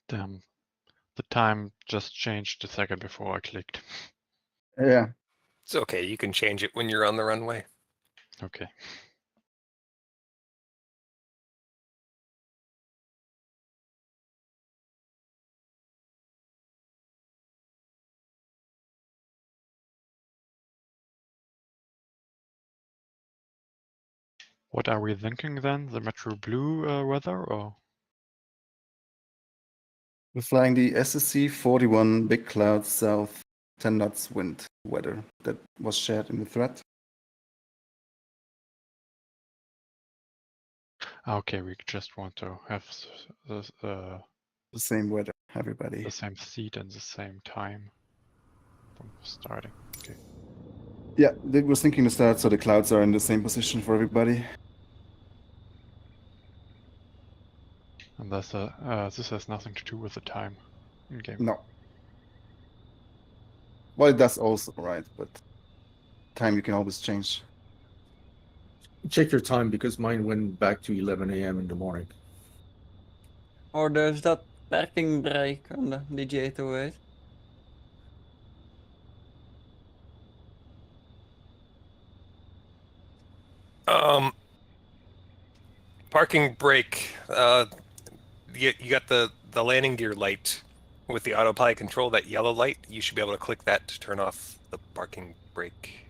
Damn, the time just changed a second before I clicked. Yeah. It's okay, you can change it when you're on the runway. Okay. What are we thinking then? The Metro Blue weather or? We're flying the SSC 41 big clouds south, 10 knots wind weather that was shared in the thread. Okay, we just want to have The same weather, everybody. the same seat and the same time from starting. Okay. Yeah, they were thinking to start so the clouds are in the same position for everybody. And this has nothing to do with the time in game. No. Well, it does also, right? But time you can always change. Check your time because mine went back to 11 a.m. in the morning. Or there's that parking brake on the DJ808. Parking brake. You got the landing gear light with the autopilot control. That yellow light. You should be able to click that to turn off the parking brake.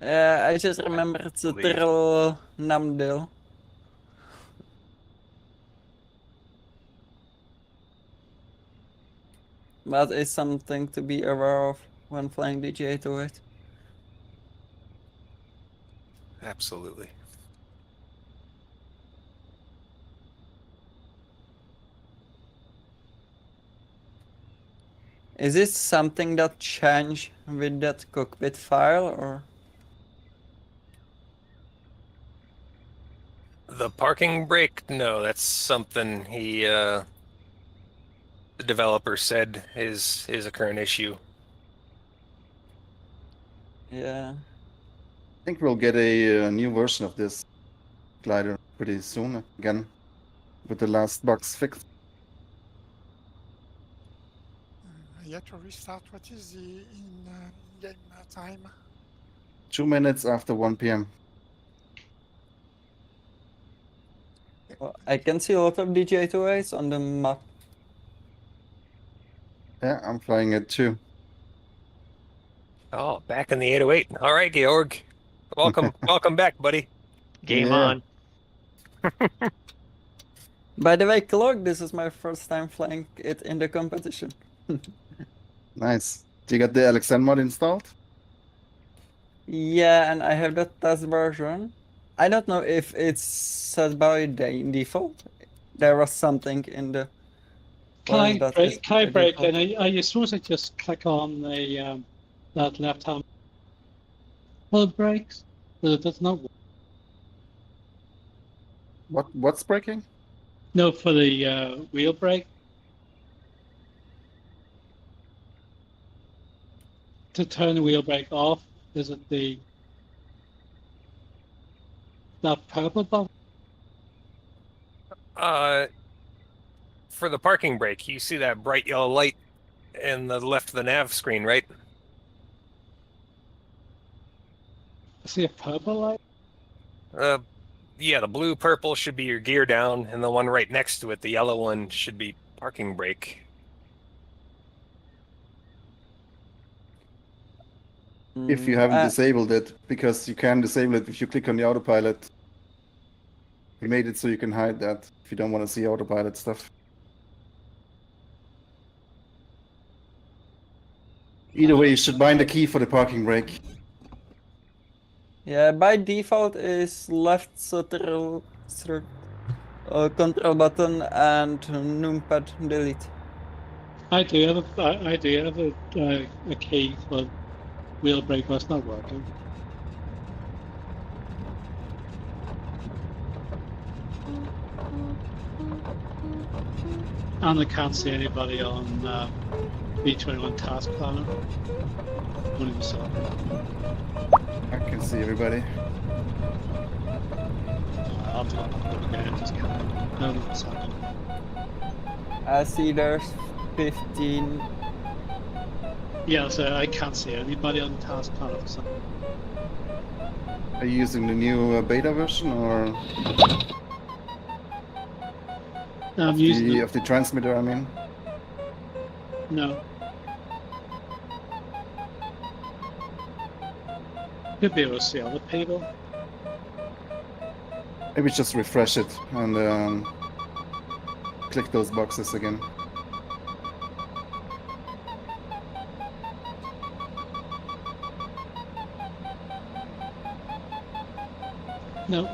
I just remember it's a believe. Tyrrell Namdale. That is something to be aware of when flying DJ808. Absolutely. Is this something that changed with that cockpit file, or? The parking brake? No, that's something the developer said is a current issue. Yeah. I think we'll get a new version of this glider pretty soon again, with the last bugs fixed. Yet to restart. What is the in-game time? 2 minutes after 1 p.m. Well, I can see a lot of DJ808s on the map. Yeah, I'm flying it too. Oh, back in the 808. All right, Georg. Welcome, welcome back, buddy. Game Yeah. on. By the way, Clog, this is my first time flying it in the competition. Nice. Do you got the Alexander mod installed? Yeah, and I have the test version. I don't know if it's set by the default. There was something in the. Can I that break? is Can I by break? default. And are you supposed to just click on the that left hand? Well, it breaks, but it does not work. What's breaking? No, for the wheel brake. To turn the wheel brake off, is it that purple button? For the parking brake, you see that bright yellow light in the left of the nav screen, right? I see a purple light. Yeah, the blue purple should be your gear down, and the one right next to it, the yellow one, should be parking brake. If you haven't disabled it, because you can disable it if you click on the autopilot. We made it so you can hide that if you don't want to see autopilot stuff. Either way, you should bind the key for the parking brake. Yeah, by default is left control button and numpad delete. I do have a key for wheel brake, but it's not working. And I can't see anybody on B21 task planner. Only myself. I can see everybody. I'll talk about it again, just can't. No, it's not. I see there's 15. Yeah, so I can't see anybody on the task panel. So. Are you using the new beta version or I'm using of the transmitter? I mean, no. Could be able to see other people. maybe just refresh it and click those boxes again. No.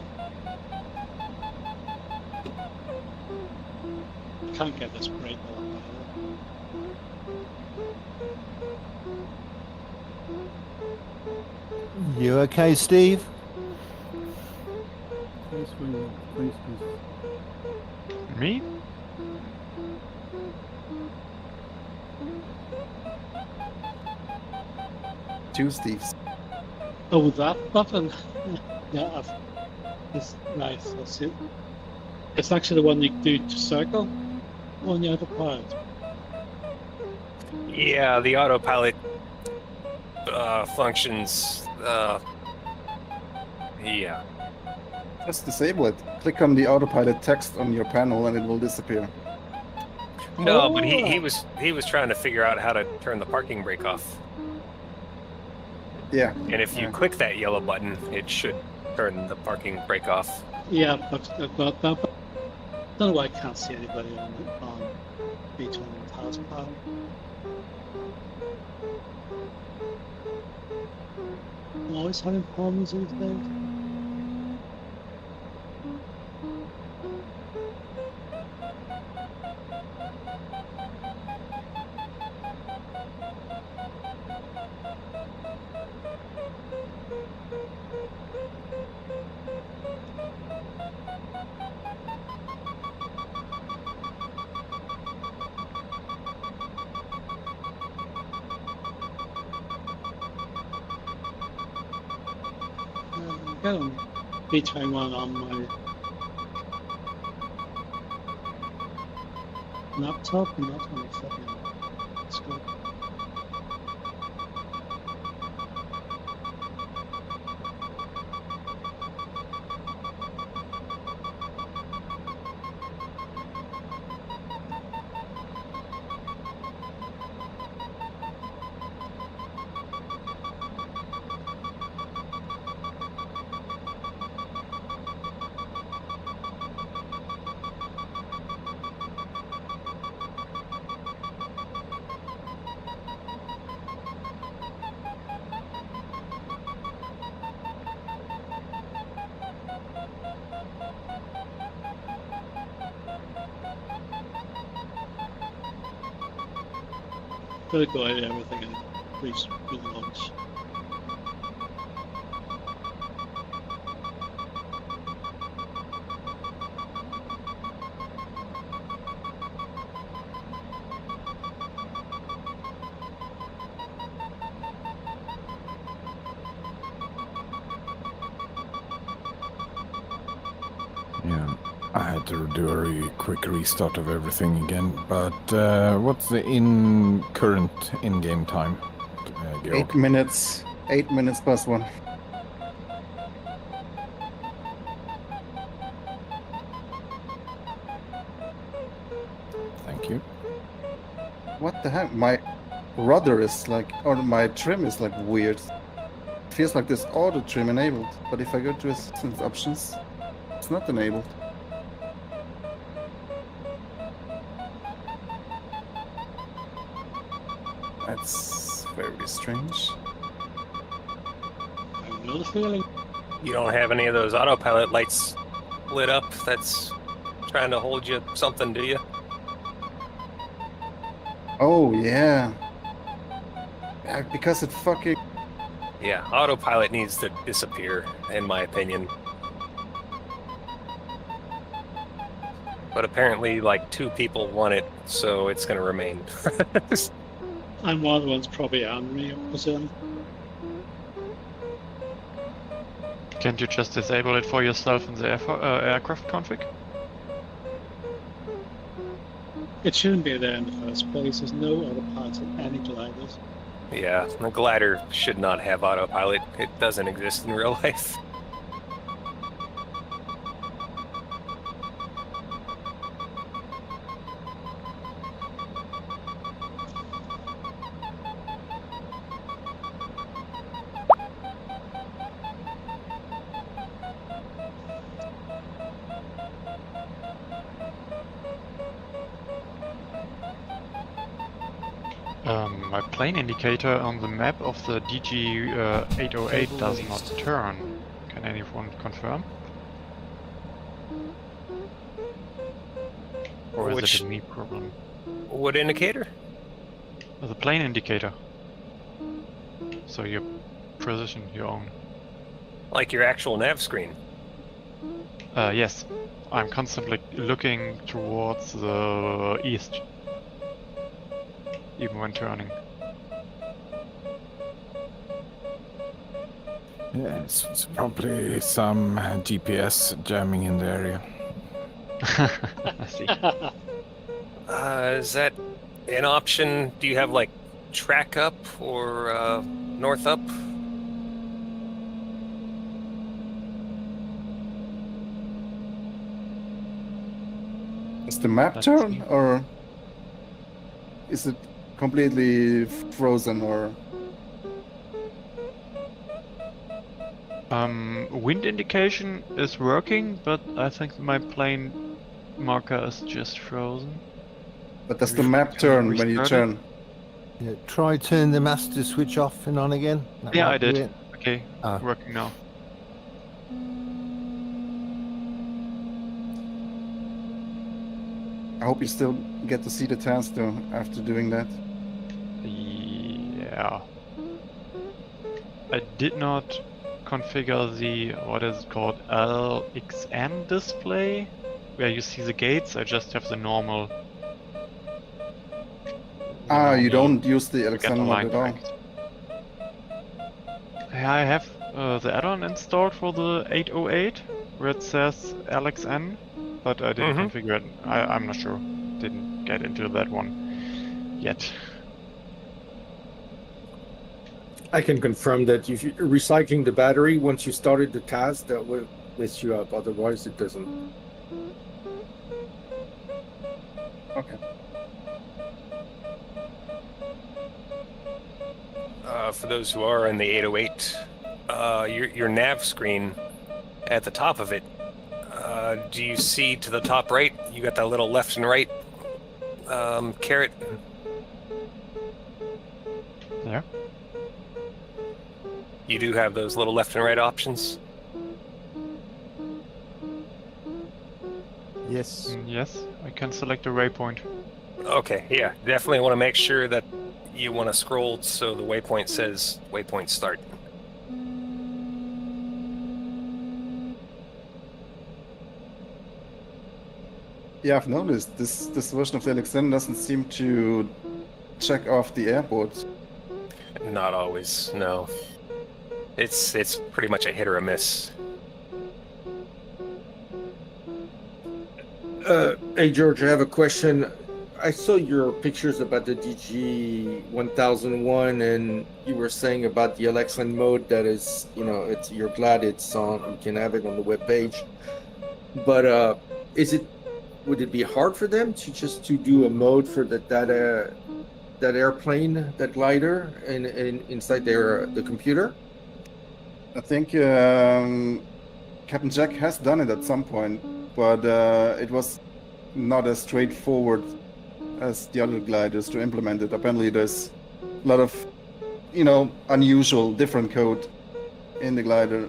Can't get this break on. You okay, Steve? Me? Two Steves. Oh, that button. Yeah, it's nice. That's it. It's actually the one you do to circle on the autopilot. Yeah, the autopilot functions. Yeah. Just disable it. Click on the autopilot text on your panel and it will disappear. No, but he Oh. was trying to figure out how to turn the parking brake off. Yeah. And if you Yeah. click that yellow button, it should turn the parking brake off. Yeah, but I've got that. But I don't know why I can't see anybody on between the task panel. I'm always having problems these days. I got on between one on my laptop and not on my fucking scope. Gotta go out of everything and reach with lunch. Yeah, I had to do a really quick restart of everything again. But what's the current in-game time? Georg? 8 minutes. 8 minutes plus 1. Thank you. What the heck? My rudder is like, or my trim is like weird. Feels like there's auto trim enabled, but if I go to assistance options, it's not enabled. That's very strange. I know the feeling. You don't have any of those autopilot lights lit up that's trying to hold you something, do you? Oh yeah. Yeah, because it fucking. Yeah, autopilot needs to disappear, in my opinion. But apparently, like, 2 people want it, so it's going to remain. And one of the ones probably Henry was in. Can't you just disable it for yourself in the aircraft config? It shouldn't be there in the first place. There's no autopilot in any gliders. Yeah, the glider should not have autopilot. It doesn't exist in real life. My plane indicator on the map of the DG 808 does not turn. Can anyone confirm? Or is Which- it a me problem? What indicator? The plane indicator. So your position, your own. Like your actual nav screen. Yes, I'm constantly looking towards the east, even when turning. Yeah, it's probably some GPS jamming in the area. I see. Is that an option? Do you have like track up or north up? Does the map Let's turn, see. or is it completely frozen, or Wind indication is working, but I think my plane marker is just frozen. but does the Can map you turn when you restart it? turn? Yeah, try turn the master switch off and on again. That Yeah, might I do did. it. Okay, Ah. working now. I hope you still get to see the task though after doing that. Yeah. I did not configure the, what is it called, LXN display, where you see the gates. I just have the normal. Ah, you normal don't use the to get Alexander the mod line at all. correct. Yeah, I have the add-on installed for the 808, where it says LXN, but I didn't configure it. I'm not sure. Didn't get into that one yet. I can confirm that if you're recycling the battery, once you started the task, that will mess you up. Otherwise, it doesn't. Okay. For those who are in the 808, your nav screen at the top of it, do you see to the top right? You got that little left and right caret. Yeah. You do have those little left and right options. Yes. Yes, I can select a waypoint. Okay, yeah, definitely want to make sure that you want to scroll so the waypoint says waypoint start. Yeah, I've noticed this version of the Alexander doesn't seem to check off the airport. Not always, no. It's pretty much a hit or a miss. Hey George, I have a question. I saw your pictures about the DG 1001, and you were saying about the Alexan mode that is, it's you're glad it's on. You can have it on the web page. But would it be hard for them to do a mode for that airplane, that glider, and inside the computer? I think Captain Jack has done it at some point, but it was not as straightforward as the other gliders to implement it. Apparently there's a lot of, unusual, different code in the glider.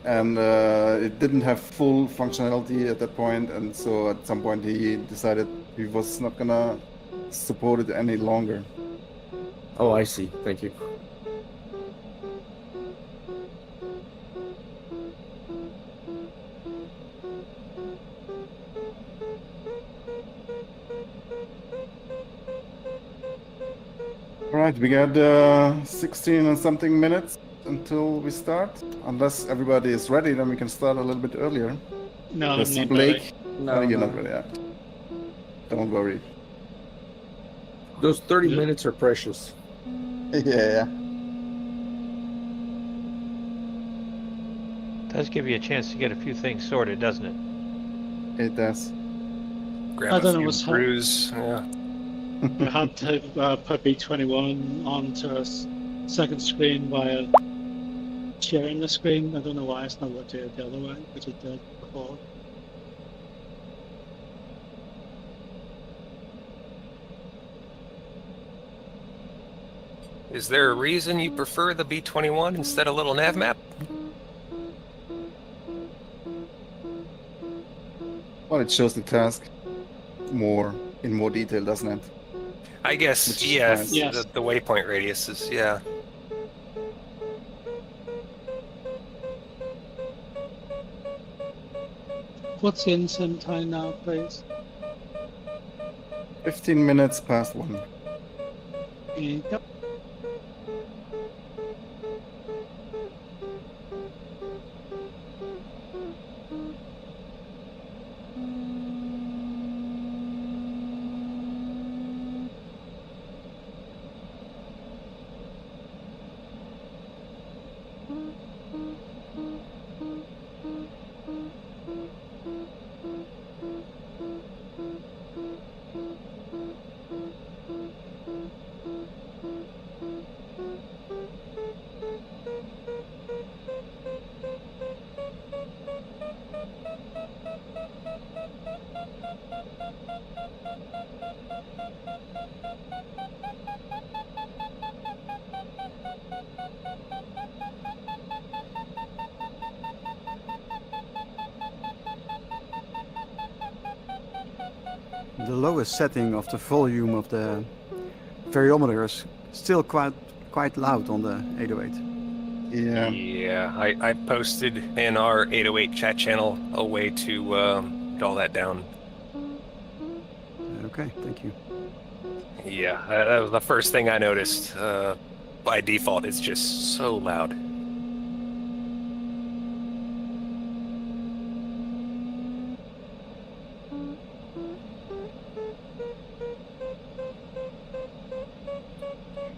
And it didn't have full functionality at that point, and so at some point he decided he was not gonna support it any longer. Oh, I see. Thank you. Alright, we got 16 and something minutes until we start. Unless everybody is ready, then we can start a little bit earlier. No, I'm Let's see, not Blake. No, Oh, you're no. not ready yet. Don't worry. Those 30 Yeah. minutes are precious. Yeah. Does give you a chance to get a few things sorted, doesn't it? It does. Grab I a don't know few what's brews. Yeah. I had to put B21 onto a second screen while sharing the screen. I don't know why it's not rotated the other way, which it did before. Is there a reason you prefer the B21 instead of little nav map? Well, it shows the task in more detail, doesn't it? I guess, Which is yeah, nice. Yes. the waypoint radius is, yeah. What's in sim time now, please? 15 minutes past 1. Yep. The lowest setting of the volume of the variometer is still quite loud on the 808. Yeah. Yeah, I posted in our 808 chat channel a way to dull that down. Okay, thank you. Yeah, that was the first thing I noticed. By default, it's just so loud.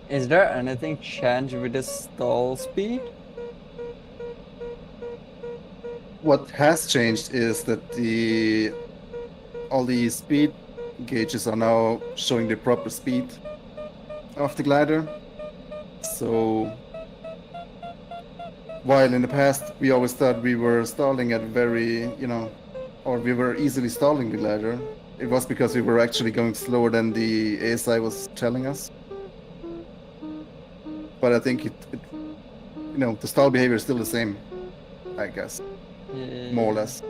Is there anything changed with the stall speed? What has changed is that all the speed gauges are now showing the proper speed of the glider. So while in the past we always thought we were stalling at or we were easily stalling the glider, it was because we were actually going slower than the ASI was telling us. But I think the stall behavior is still the same, I guess, more or less.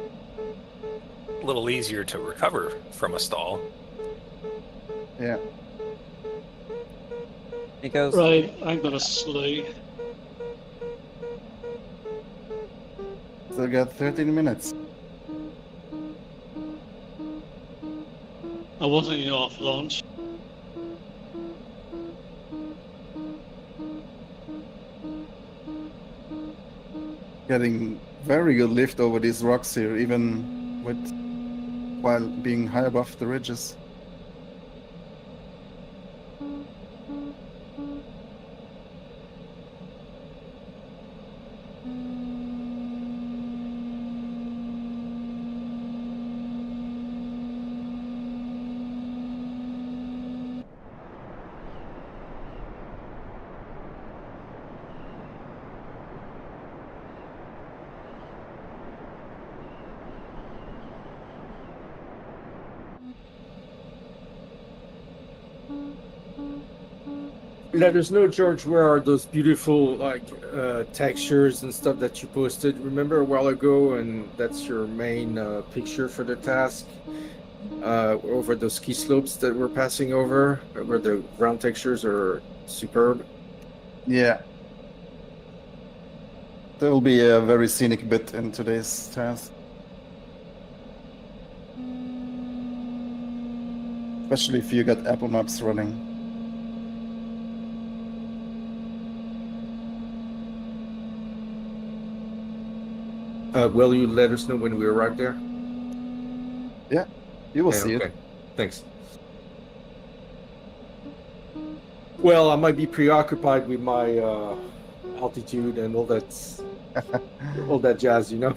A little easier to recover from a stall. Yeah. Because Right, I'm gonna slew. Still got 13 minutes. I wasn't even off launch. Getting very good lift over these rocks here, even while being high above the ridges. Let us know, George, where are those beautiful textures and stuff that you posted? Remember a while ago, and that's your main picture for the task over those ski slopes that we're passing over, where the ground textures are superb. Yeah. There will be a very scenic bit in today's task. Especially if you got Apple Maps running. Will you let us know when we arrive there? Yeah, you will see okay. it. Thanks. Well, I might be preoccupied with my altitude and all that jazz, you know.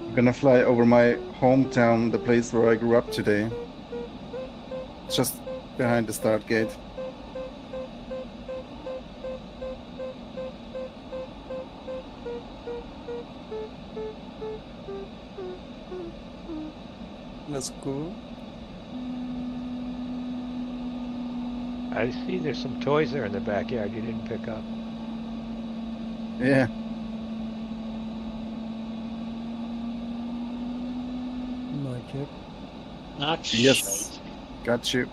I'm gonna fly over my hometown, the place where I grew up today. Just behind the start gate. That's cool. I see there's some toys there in the backyard you didn't pick up. Yeah. My chip. That's Yes. Got you.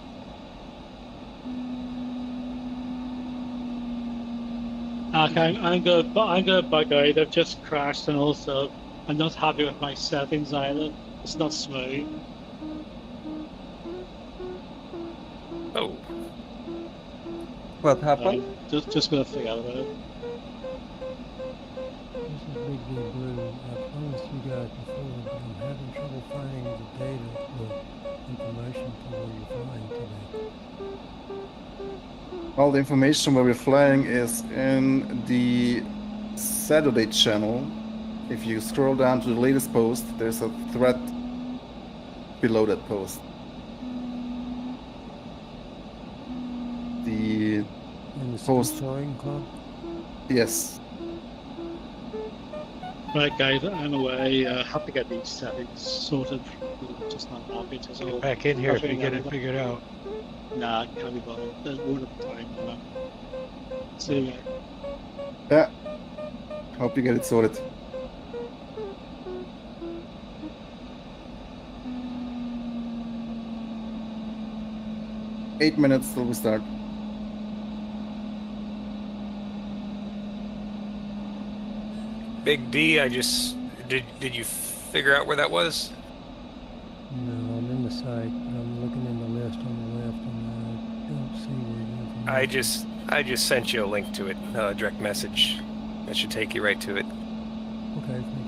Okay, I'm gonna bug out. I've just crashed, and also I'm not happy with my settings either. It's not smooth. Oh, What happened? Just gonna figure out about it. This is Big D Blue. I promised you guys before, but I'm having trouble finding the data, the information for where you're flying today. All the information where we're flying is in the Saturday channel. If you scroll down to the latest post, there's a thread below that post. The In the post, Soaring Club? yes. Right, guys, I'm away. Have to get these settings sorted. Just not happy to Get back in here if you get it figured out. Nah, can't be bothered. There's one at a time. See you later. Yeah. Hope you get it sorted. Eight minutes till we start. Big D, I just did you figure out where that was? No, I'm in the site. I'm looking in the list on the left, and I don't see where the information. I just sent you a link to it, direct message. That should take you right to it. Okay, thank you.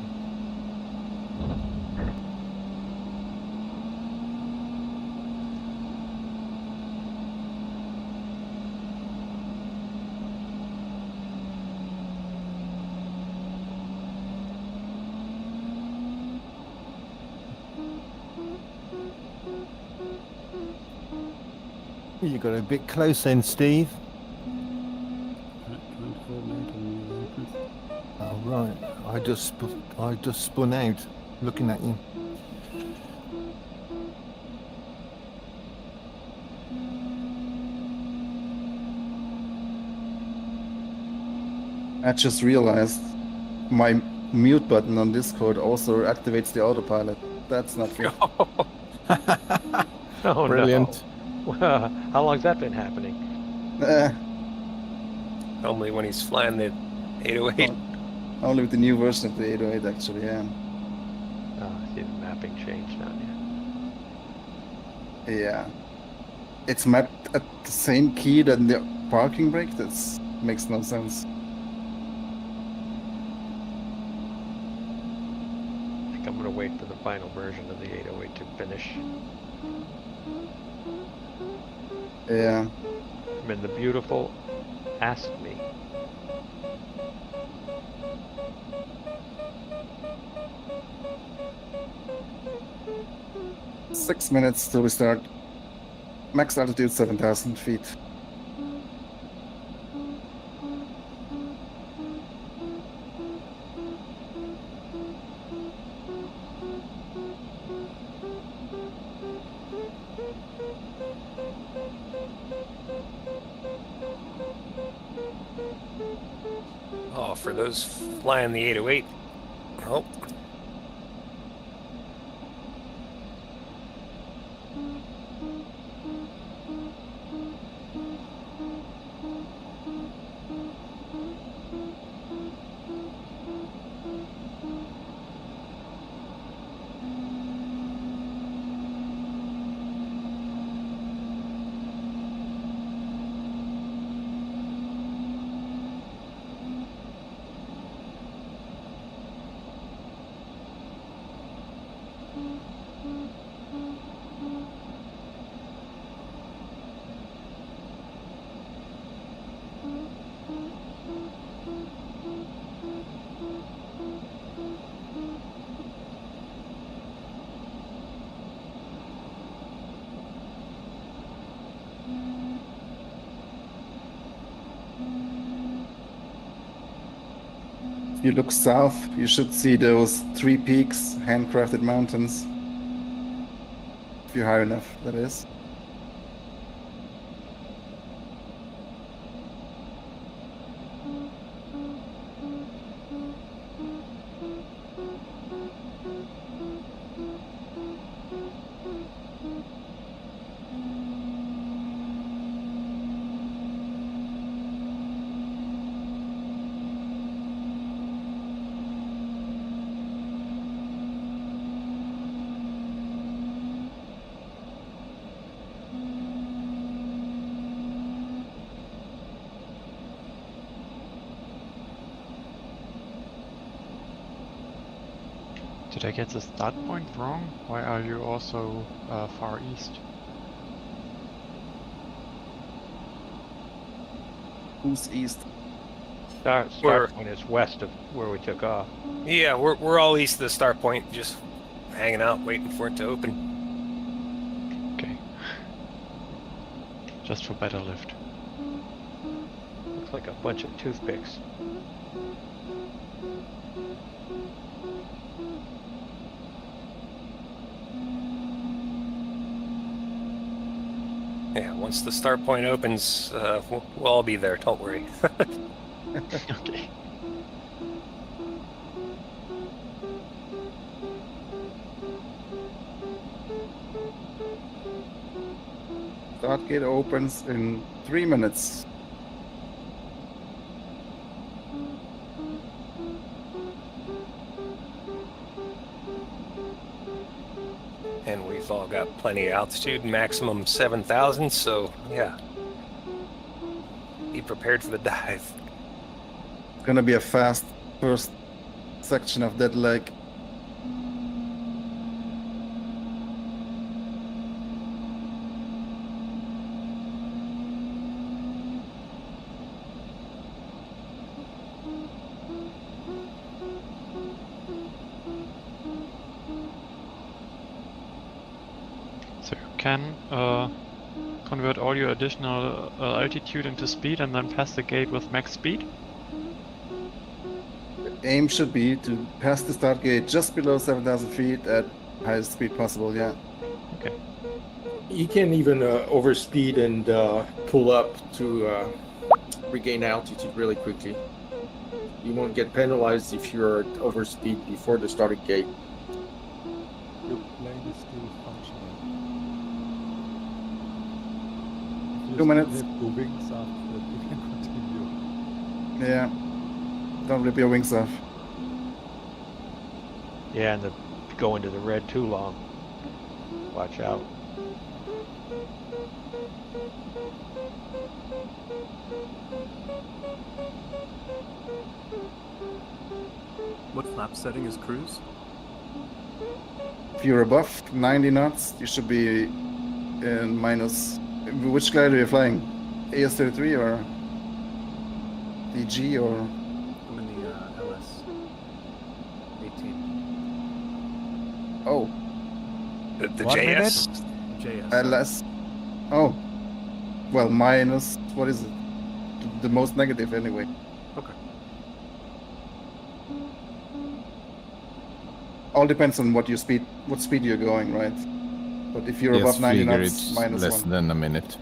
You got a bit close then, Steve. Oh right, I just spun out, looking at you. I just realized my mute button on Discord also activates the autopilot. That's not good. Oh, Brilliant. no. How long's that been happening? Only when he's flying the 808. Only with the new version of the 808, actually, yeah. Oh, I see the mapping changed now. Yeah. It's mapped at the same key than the parking brake? That makes no sense. I think I'm going to wait for the final version of the 808 to finish. Yeah. I'm in the beautiful Ask Me. 6 minutes till we start. Max altitude 7,000 feet. Oh, for those flying the 808. Oh. If you look south, you should see those 3 peaks, handcrafted mountains. If you're high enough, that is. Did I get the start point wrong? Why are you also far east? Who's east? Start point is west of where we took off. Yeah, we're all east of the start point, just hanging out, waiting for it to open. Okay. Just for better lift. Looks like a bunch of toothpicks. Yeah, once the start point opens, we'll all be there, don't worry. Okay. Start gate opens in 3 minutes. And we've all got plenty of altitude, maximum 7,000, so yeah. Be prepared for the dive. It's gonna be a fast first section of that leg. So you can convert all your additional altitude into speed and then pass the gate with max speed? The aim should be to pass the start gate just below 7,000 feet at highest speed possible, yeah. Okay. You can even overspeed and pull up to regain altitude really quickly. You won't get penalized if you're at overspeed before the starting gate. Your plane is still functioning. 2 minutes. If the wings up, that you can continue. Yeah. Don't rip your wings off. Yeah, and go into the red too long. Watch out. What flap setting is cruise? If you're above 90 knots, you should be in minus. Which glider are you flying? AS-33 or DG or? I'm in the LS 18. Oh, The 1 JS. JS. LS. Oh. Well, minus, what is it? The most negative anyway. Okay. All depends on what speed you're going, right? But if you're Yes, above 90 figure knots, it's minus less 1. than a minute.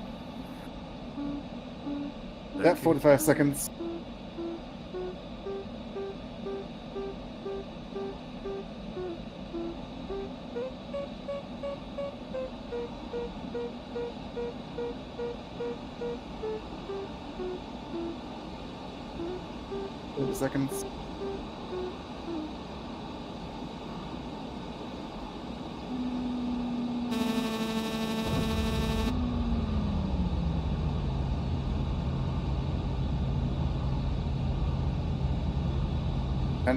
Yeah, 45 seconds. Seconds.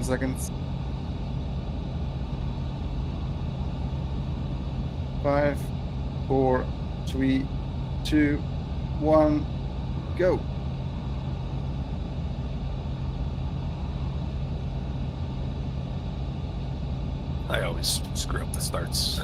Seconds. 5, 4, 3, 2, 1, go. I always screw up the starts.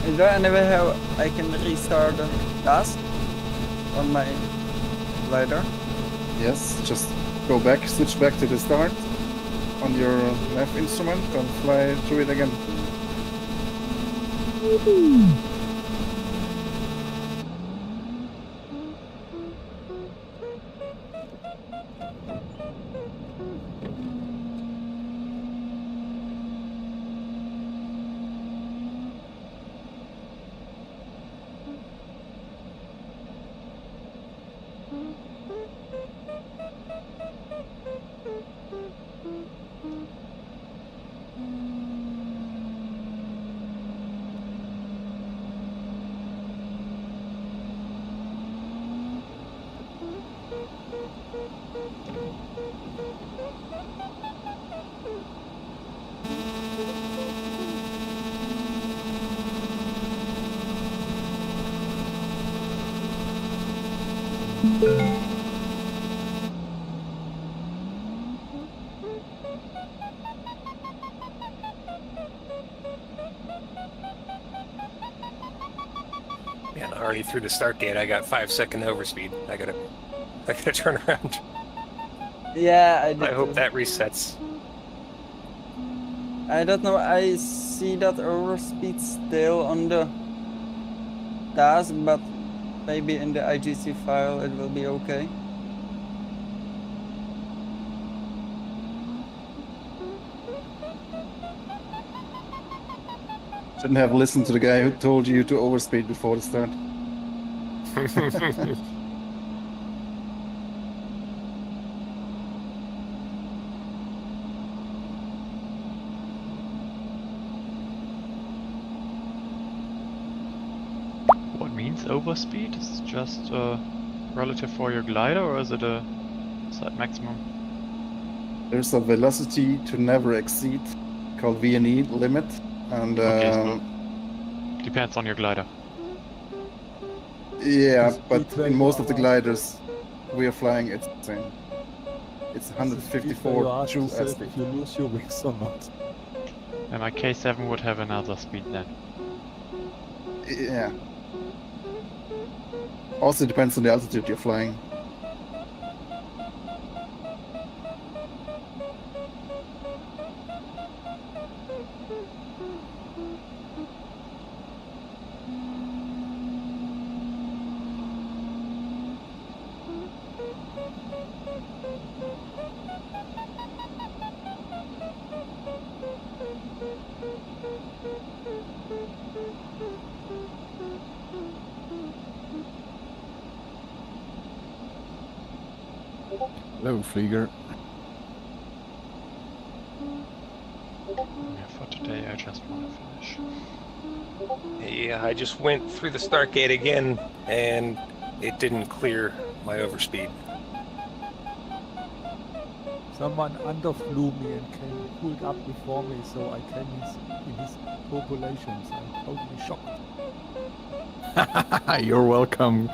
Is there any way how I can restart the task on my glider? Yes, just go back, switch back to the start on your left instrument and fly through it again. Man, already through the start gate, I got 5-second overspeed. I gotta turn around. Yeah, I did. I hope that resets. I don't know, I see that overspeed still on the task, but maybe in the IGC file it will be okay. Shouldn't have listened to the guy who told you to overspeed before the start. What means overspeed? Is it just relative for your glider, or is it a side maximum? There's a velocity to never exceed called VNE limit, and Okay, so depends on your glider. yeah, but in most of the gliders we are flying, it's the same. It's 154 true airspeed. If you lose your wings or not. And my K7 would have another speed then. Yeah. Also depends on the altitude you're flying. Hello, Flieger. Yeah, for today I just want to finish. Yeah, I just went through the start gate again, and it didn't clear my overspeed. Someone underflew me and pulled up before me, so I came in his populations. I'm totally shocked. You're welcome,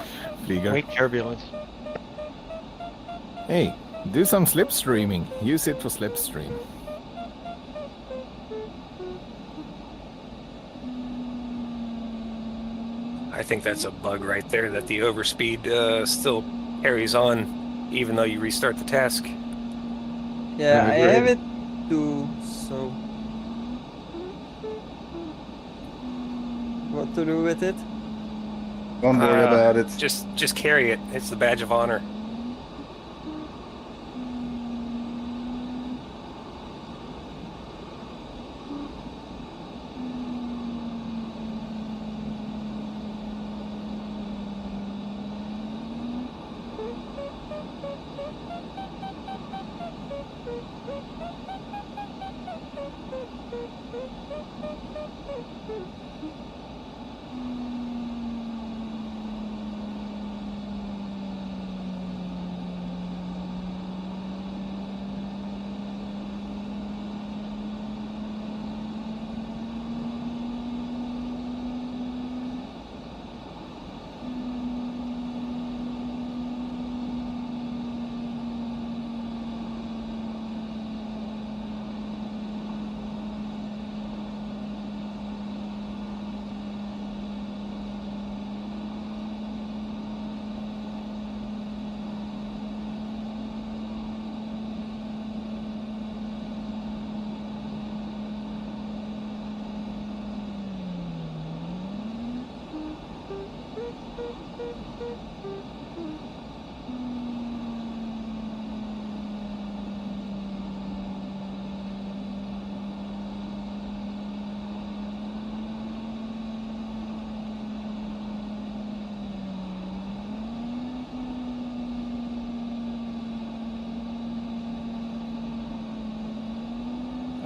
Flieger. Great turbulence. Hey, do some slipstreaming. Use it for slipstream. I think that's a bug right there, that the overspeed still carries on even though you restart the task. Yeah, I have it too, so... What to do with it? Don't worry about it. Just carry it. It's the badge of honor.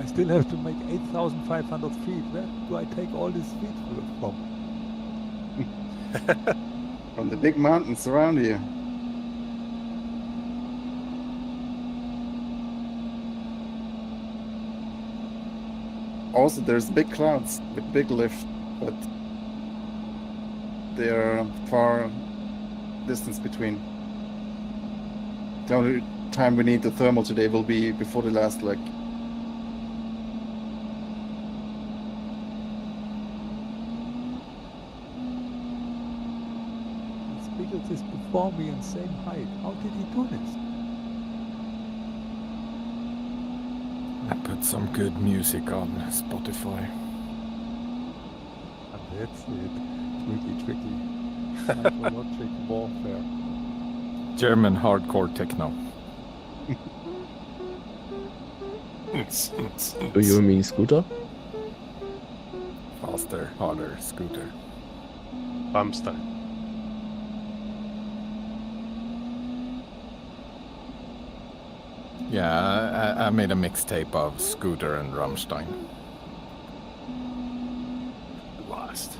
I still have to make 8,500 feet. Where do I take all this feet from? From the big mountains around here. Also, there's big clouds with big lift, but they are far distance between. The only time we need the thermal today will be before the last leg. Spiegels is before me and same height. How did he do this? I put some good music on Spotify. And that's it. Tricky. Psychological warfare. German hardcore techno. Do you mean scooter? Faster, harder, scooter. Rammstein. Yeah, I made a mixtape of Scooter and Rammstein. Lost.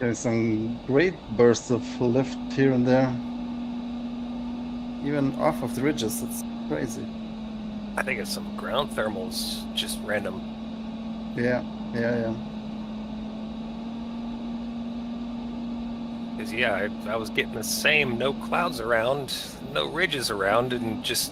There's some great bursts of lift here and there. Even off of the ridges, it's crazy. I think it's some ground thermals, just random. Yeah. Because yeah, I was getting the same, no clouds around, no ridges around, and just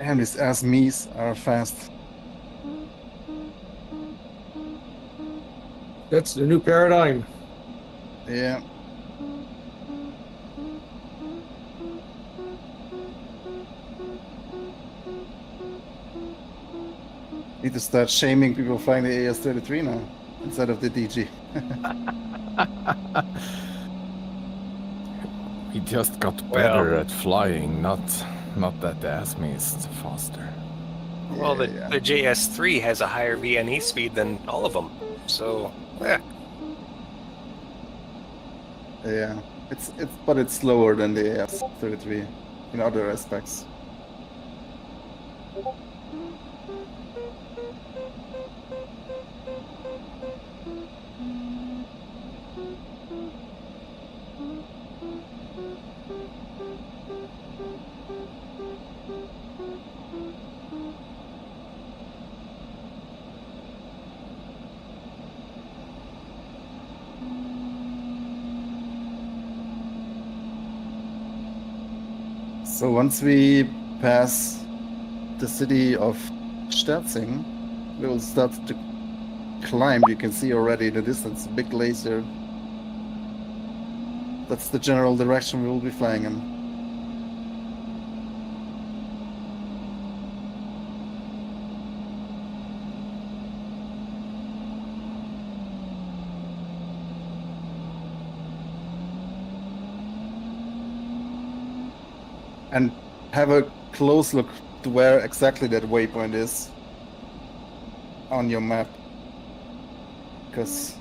And these ass-me's are fast. That's the new paradigm. Yeah. Need to start shaming people flying the AS-33 now instead of the DG. We just got better at flying, not that the ASME is faster. well, the JS3 has a higher VNE speed than all of them, so yeah. Yeah, but it's slower than the AS-33 in other aspects. So once we pass the city of Sterzing, we will start to climb. You can see already in the distance, a big glacier. That's the general direction we will be flying in. And have a close look to where exactly that waypoint is on your map, because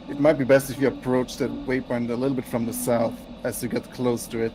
it might be best if you approach that waypoint a little bit from the south as you get close to it.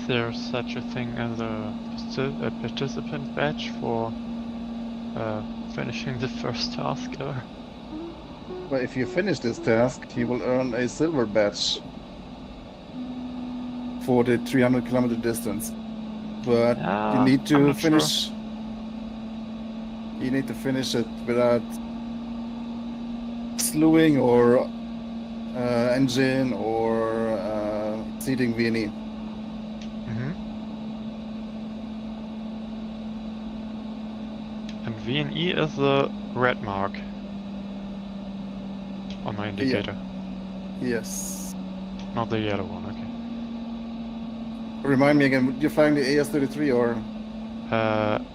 there such a thing as a participant badge for finishing the first task ever? But if you finish this task, you will earn a silver badge for the 300-kilometer distance. But you need I'm to not sure. finish. You need to finish it without slewing or engine or seating VNE. And VNE is the red mark on my indicator. Yes. Not the yellow one, okay. Remind me again, you're flying the AS-33 or?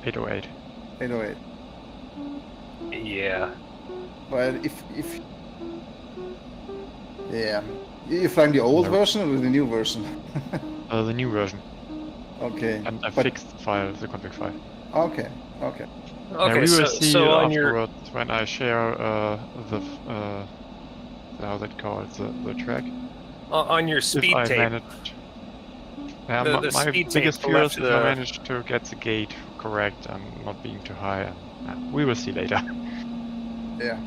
808. 808. Yeah. But yeah. You're flying the old version or the new version? The new version. Okay. And I fixed the file, the config file. Okay, okay. Okay, we will see so on afterwards when I share how that called the track. On your speed if I tape. managed. Yeah, the my speed biggest tape fear left is if I manage to get the gate correct and not being too high. And, we will see later. Yeah.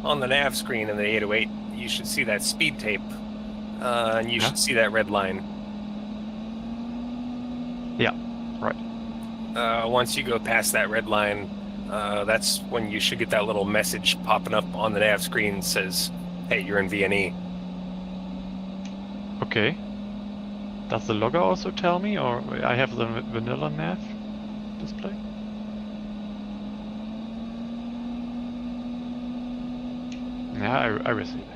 On the nav screen in the 808, you should see that speed tape, and you should see that red line. Yeah, right. Once you go past that red line, that's when you should get that little message popping up on the nav screen that says, hey, you're in VNE. Okay. Does the logger also tell me, or I have the vanilla nav display? Yeah, I will see later.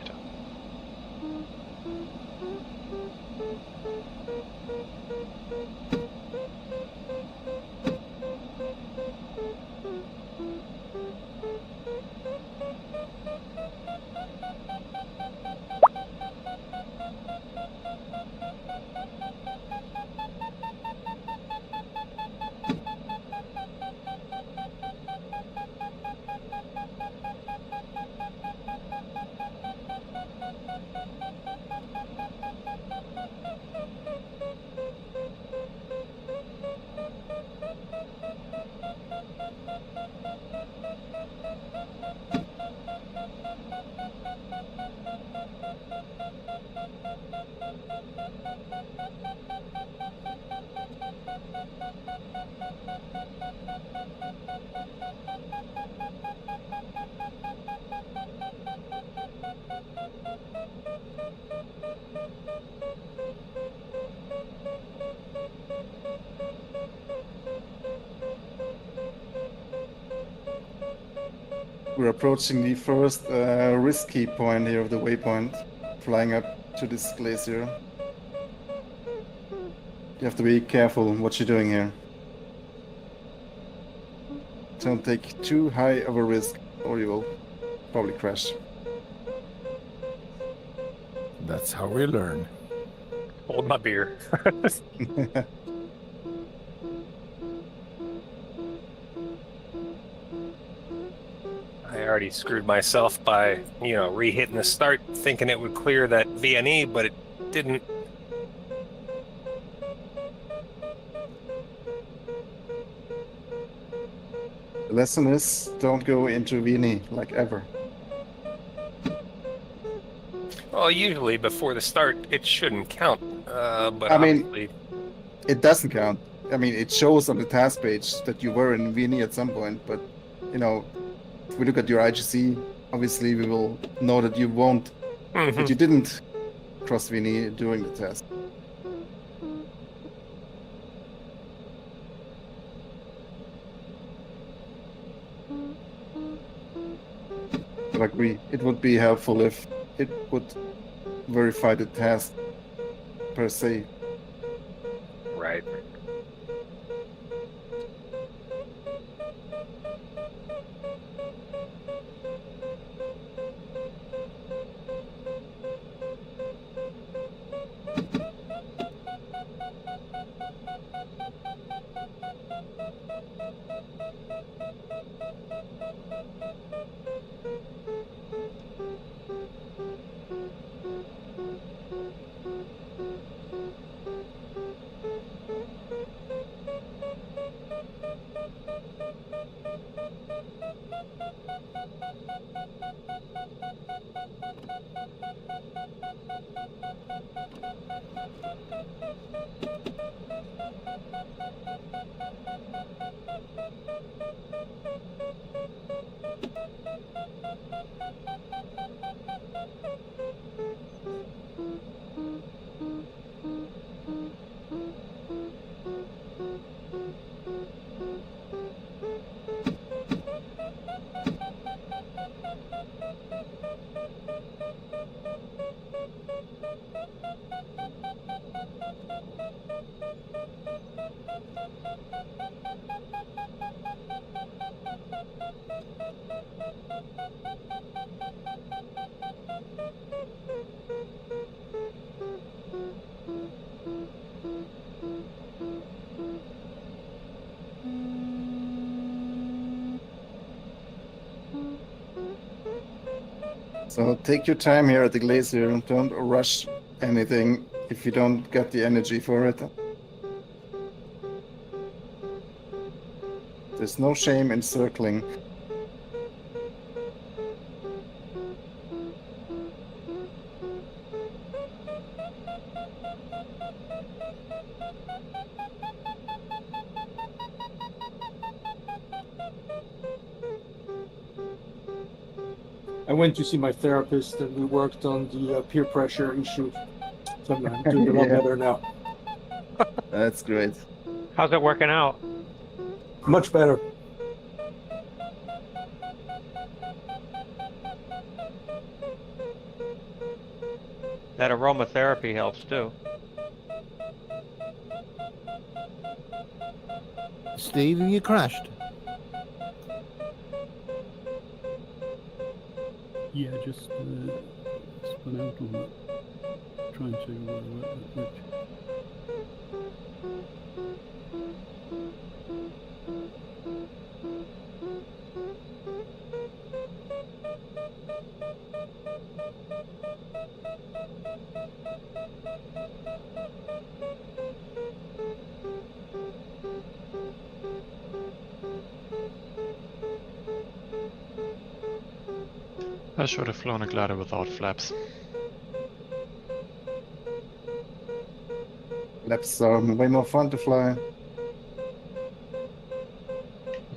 We're approaching the first risky point here of the waypoint, flying up to this glacier. You have to be careful what you're doing here. Don't take too high of a risk or you will probably crash. That's how we learn. Hold my beer. I already screwed myself by, re-hitting the start, thinking it would clear that VNE, but it didn't. The lesson is, don't go into VNE, like ever. Well, usually before the start, it shouldn't count, but I mean, obviously... it doesn't count. I mean, it shows on the task page that you were in VNE at some point, but, if we look at your IGC, obviously we will know that you won't, that you didn't cross VNE during the test. But I agree, it would be helpful if it would verify the task per se. Right. So take your time here at the glacier and don't rush anything if you don't get the energy for it. There's no shame in circling. I went to see my therapist and we worked on the peer pressure issue. So I'm doing a lot Yeah. better now. That's great. How's it working out? Much better. That aromatherapy helps too. Steve, you crashed. Yeah, just spun out on that. Trying to work that bridge. I should have flown a glider without flaps. Flaps are way more fun to fly.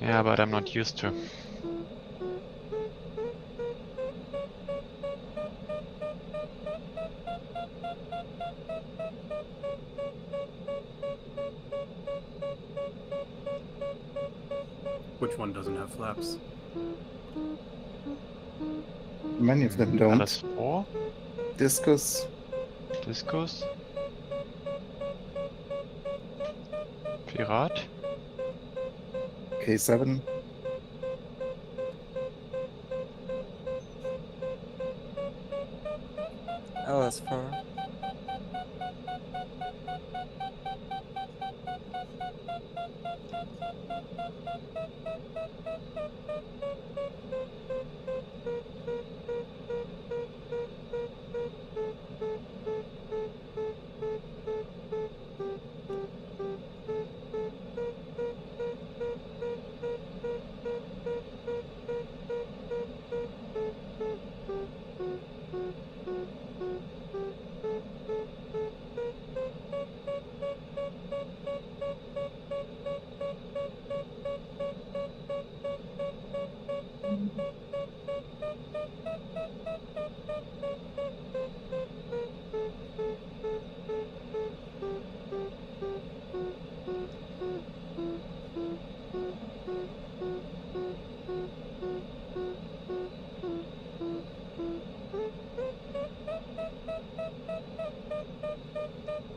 Yeah, but I'm not used to. Which one doesn't have flaps? Many of them don't. LS4? Discus. Discus? Pirat? K7. LS4.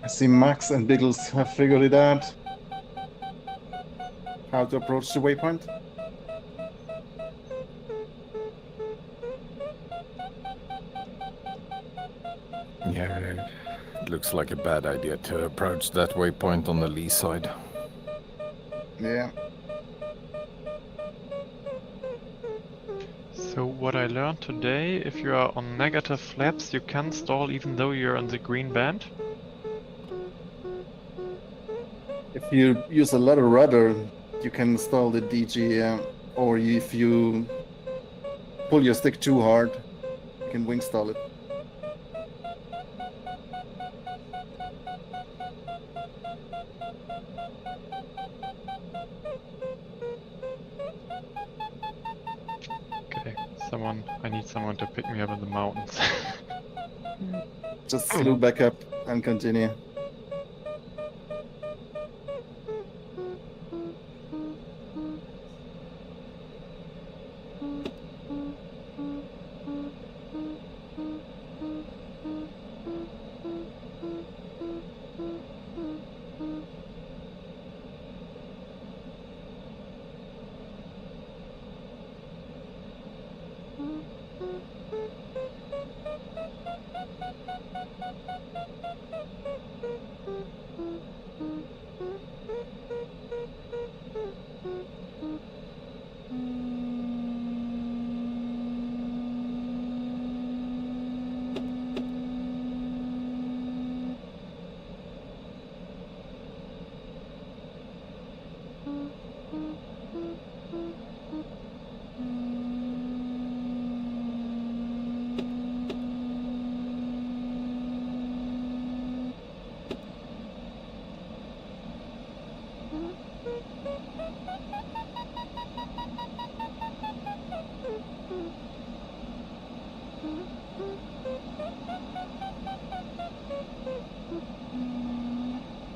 I see Max and Biggles have figured it out. How to approach the waypoint. Yeah, it looks like a bad idea to approach that waypoint on the lee side. Yeah. So what I learned today, if you are on negative flaps, you can stall even though you're on the green band. If you use a lot of rudder, you can stall the DG, Or if you pull your stick too hard, you can wing stall it. Okay, I need someone to pick me up in the mountains. Just slew back up and continue.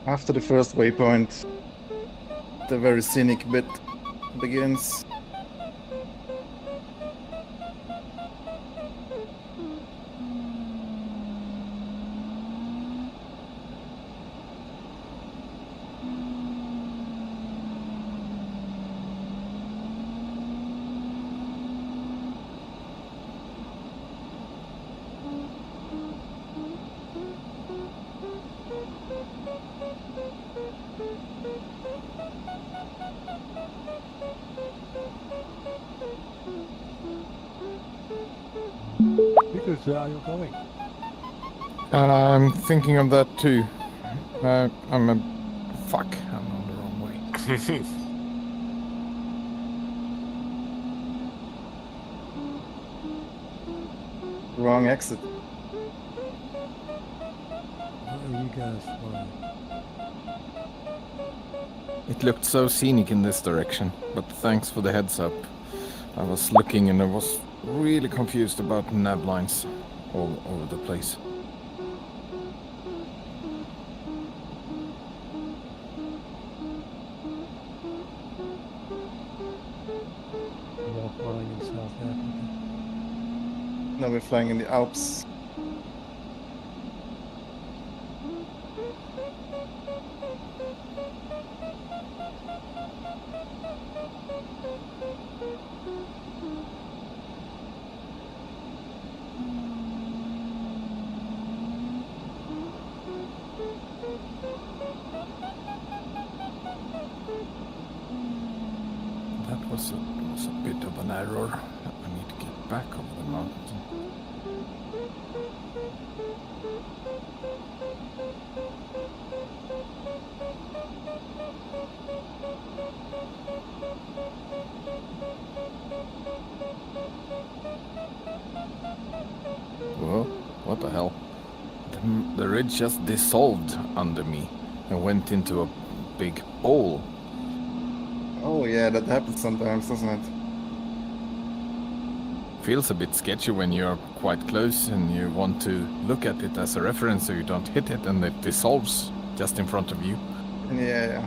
After the first waypoint, the very scenic bit begins. Because where are you going? I'm thinking of that too. I'm on the wrong way. Wrong exit. Where are you guys flying? It looked so scenic in this direction, but thanks for the heads up. I was looking and I was really confused about nav lines all over the place. You're flying in South Africa. Now we're flying in the Alps. That was a bit of an error. I need to get back over the mountain. Whoa, what the hell? The ridge just dissolved under me and went into a big hole. Oh yeah, that happens sometimes, doesn't it? Feels a bit sketchy when you're quite close and you want to look at it as a reference so you don't hit it and it dissolves just in front of you. Yeah.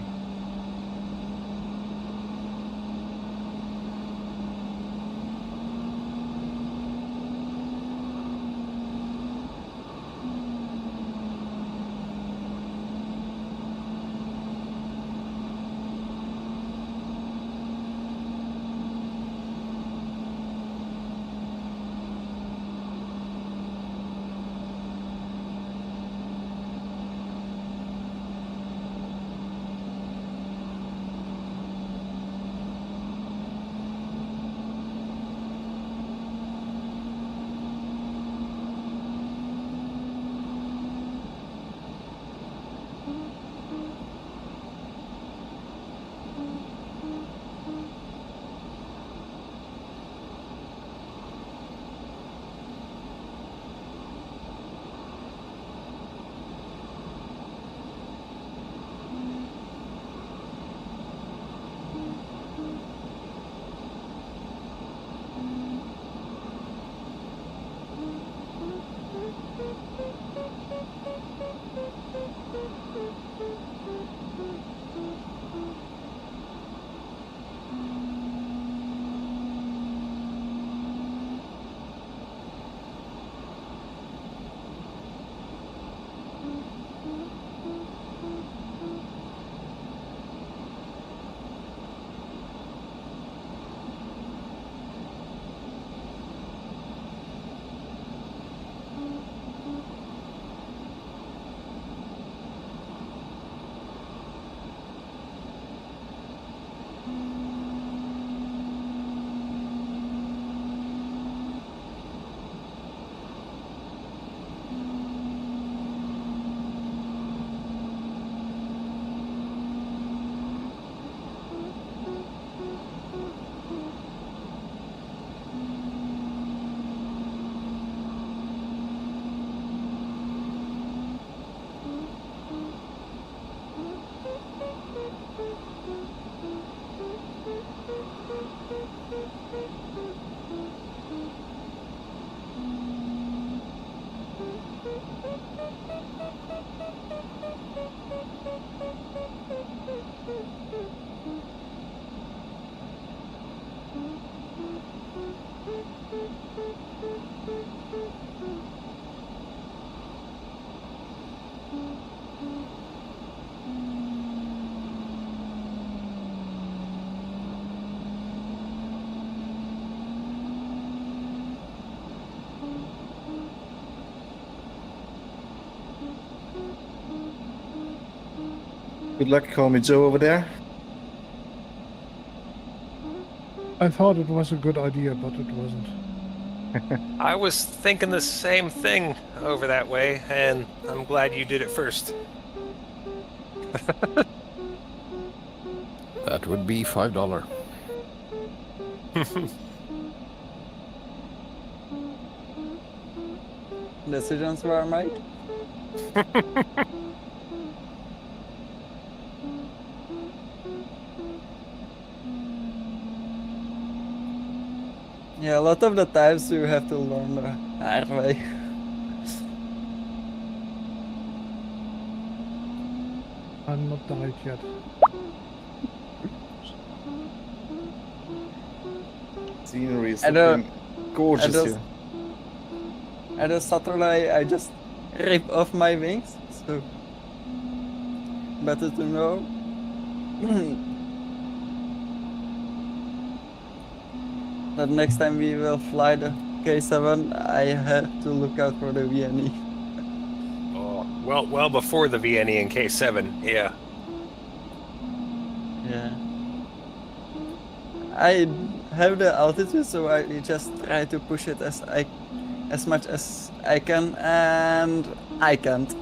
Good luck, call me Joe over there. I thought it was a good idea, but it wasn't. I was thinking the same thing over that way, and I'm glad you did it first. That would be $5. Decisions were made. Yeah, a lot of the times you have to learn the hard way. I'm not died yet. Scenery is looking gorgeous here. At a Saturday, I just rip off my wings, so better to know. That next time we will fly the K7, I have to look out for the VNE. Oh, well before the VNE and K7, yeah. Yeah. I have the altitude, so I just try to push it as much as I can, and I can't.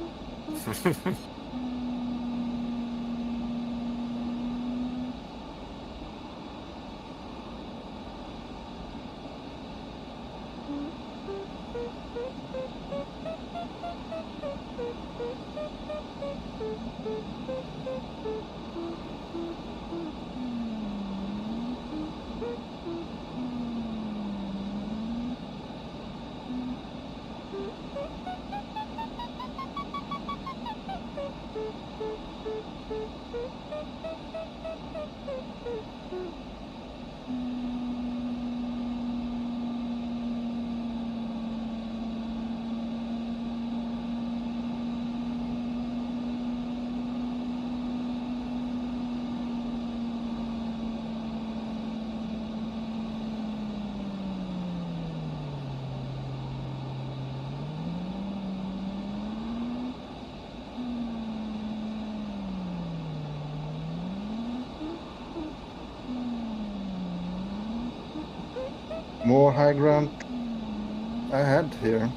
More high ground ahead here.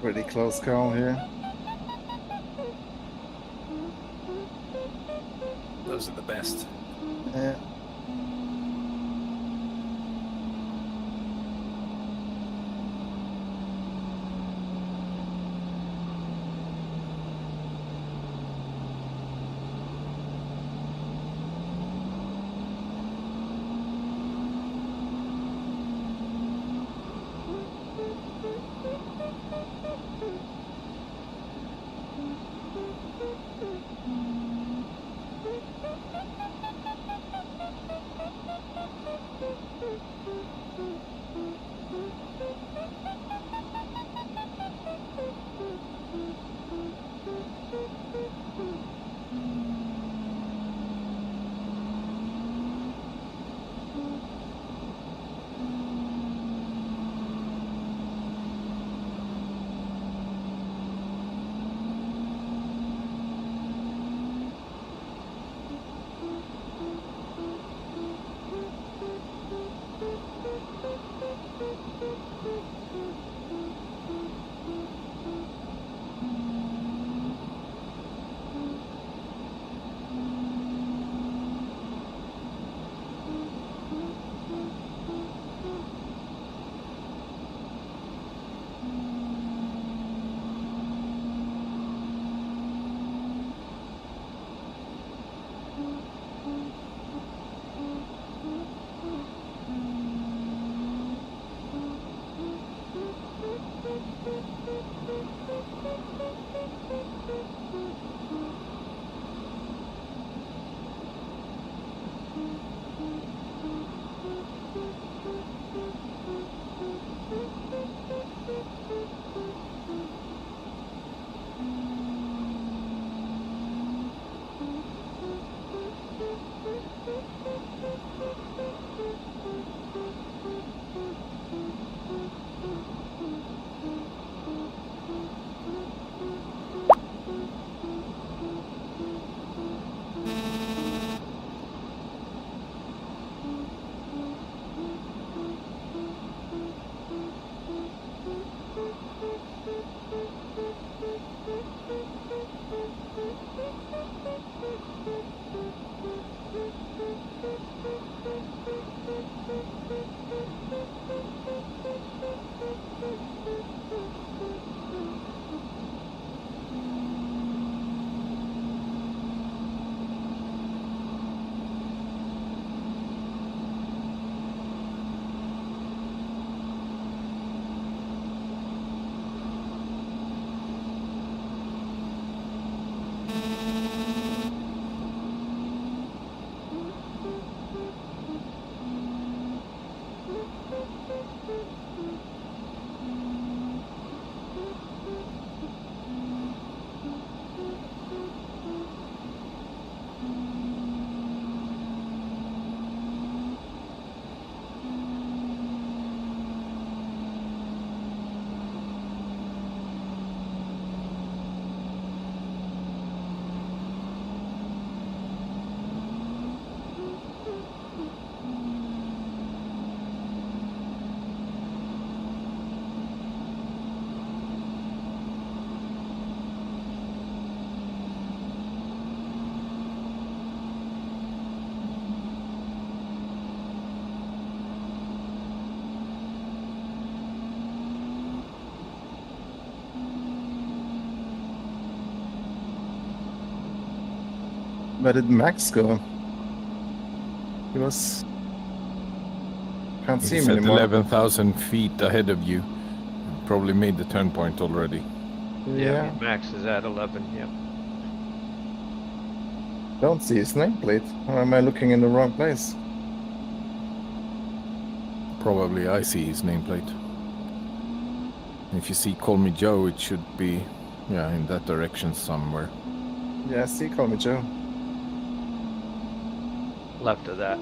Pretty close call here. Those are the best. Yeah. Where did Max go? He was... Can't see He's him at anymore. 11,000 feet ahead of you. Probably made the turn point already. Yeah, I mean, Max is at 11, yeah. Don't see his nameplate. Or am I looking in the wrong place? Probably I see his nameplate. If you see Call Me Joe, it should be, yeah, in that direction somewhere. Yeah, I see Call Me Joe. Left of that.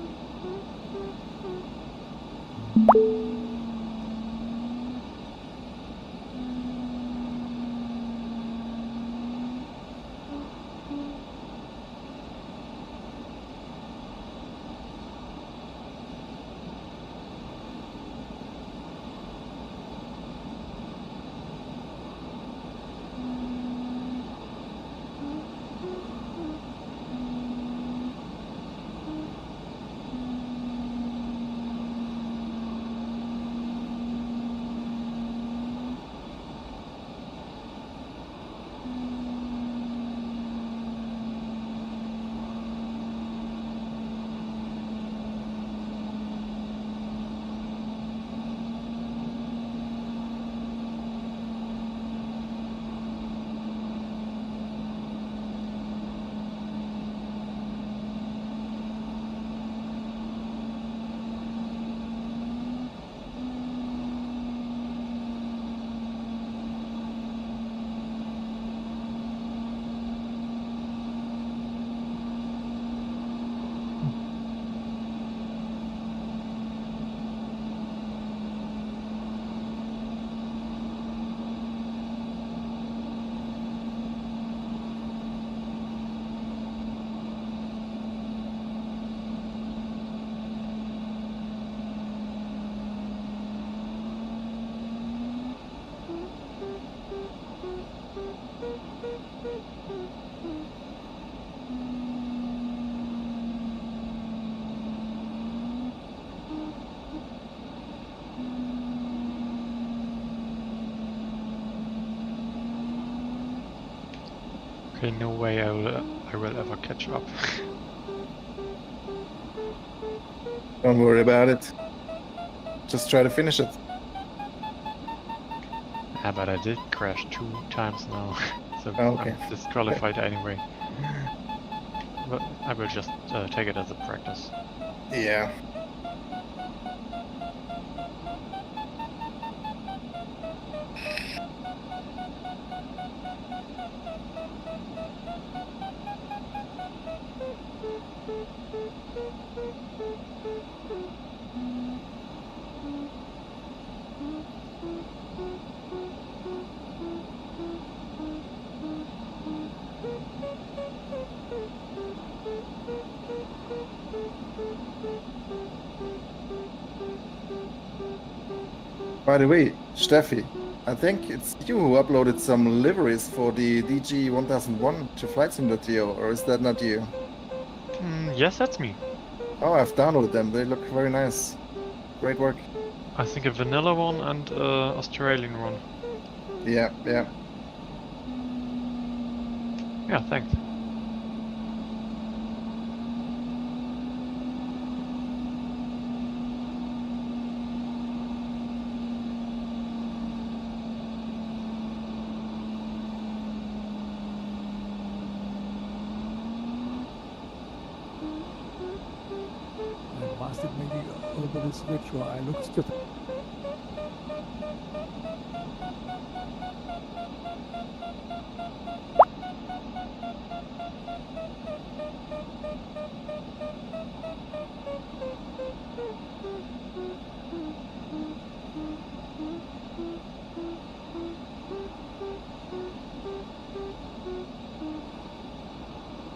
Okay, no way I will ever catch up. Don't worry about it. Just try to finish it. Yeah, but I did crash 2 times now, so Okay. I'm disqualified anyway. But I will just take it as a practice. Yeah. By the way, Steffi, I think it's you who uploaded some liveries for the DG 1001 to Flight Simulator, or is that not you? Yes, that's me. Oh, I've downloaded them. They look very nice. Great work. I think a vanilla one and Australian one. Yeah, yeah. Yeah, thanks. I must admit, over the switch where I looked to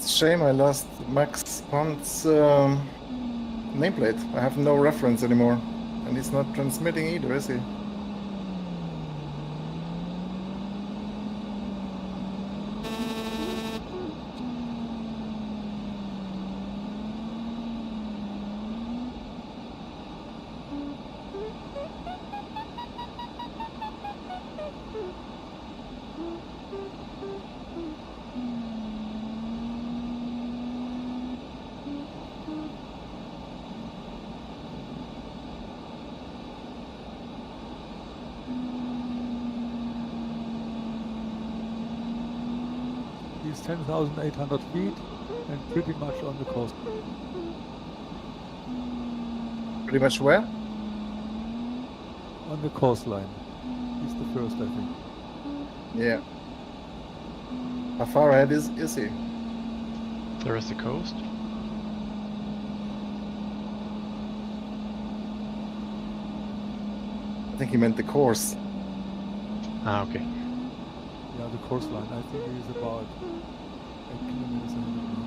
It's a shame I lost Max Pond's nameplate. I have no reference anymore. And he's not transmitting either, is he? He's 10,800 feet and pretty much on the coast. Pretty much where? On the coastline. He's the first, I think. Yeah. How far ahead is he? There is the coast. I think he meant the course. Ah, okay. Yeah, the coastline. I think he's about 8 kilometers ahead of me.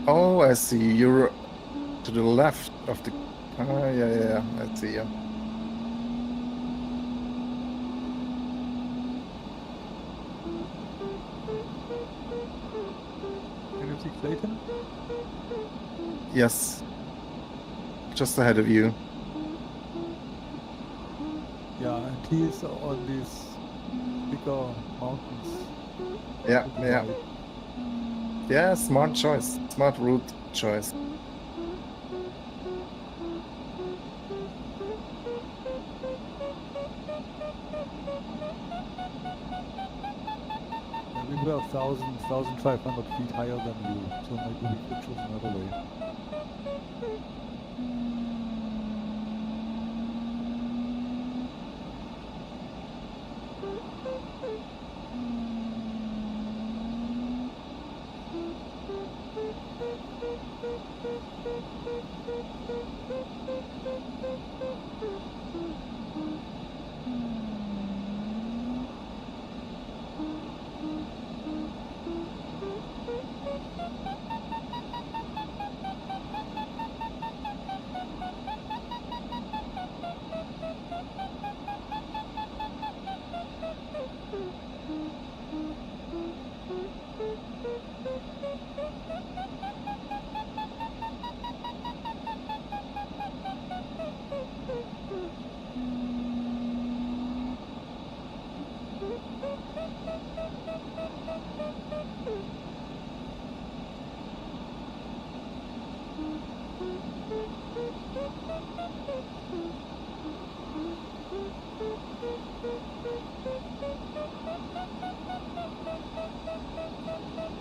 Oh, I see. You're to the left of the... yeah. I see, yeah. Can you see Clayton? Yes. Just ahead of you. Yeah, and he's on these bigger mountains. Yeah, to the yeah. right. Yeah, smart choice. Smart route choice. We were 1,500 feet higher than you, so maybe we could choose another way.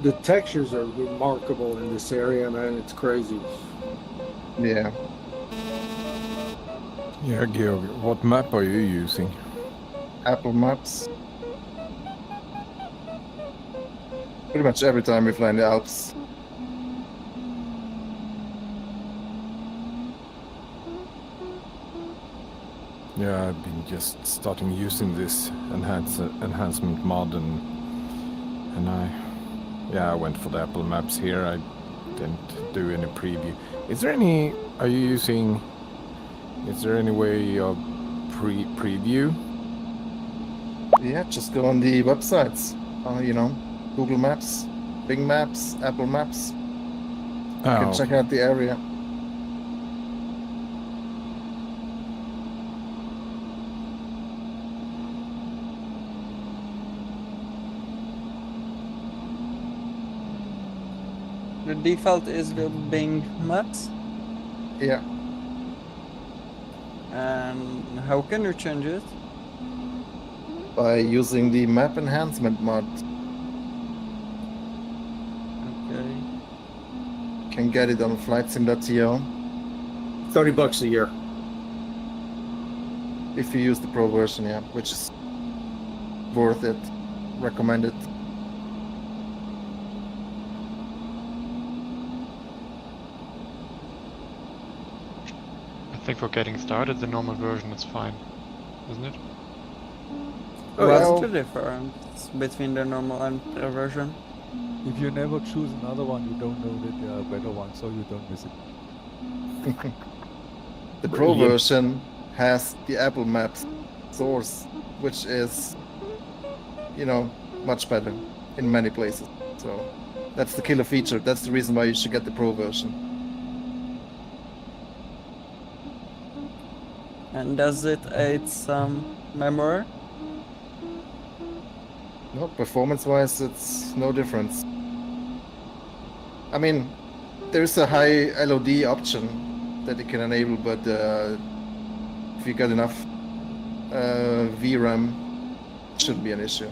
The textures are remarkable in this area, man. It's crazy. Yeah. Yeah, Georg, what map are you using? Apple Maps. Pretty much every time we fly in the Alps. Yeah, I've been just starting using this enhancement mod, and I went for the Apple Maps here. I didn't do any preview. Is there any way of preview? Yeah, just go on the websites. You know, Google Maps, Bing Maps, Apple Maps. You can check out the area. The default is the Bing Maps. Yeah. And how can you change it? By using the map enhancement mod. Okay. Can get it on flightsim.to. $30 a year. If you use the pro version, yeah, which is worth it. Recommended. I think for getting started, the normal version is fine, isn't it? What's the difference between the normal and pro version? If you never choose another one, you don't know that there are better ones, so you don't miss it. The pro version has the Apple Maps source, which is, you know, much better in many places. So that's the killer feature. That's the reason why you should get the pro version. And does it aid some memory? No, performance-wise, it's no difference. I mean, there's a high LOD option that you can enable, but if you get enough VRAM, it shouldn't be an issue.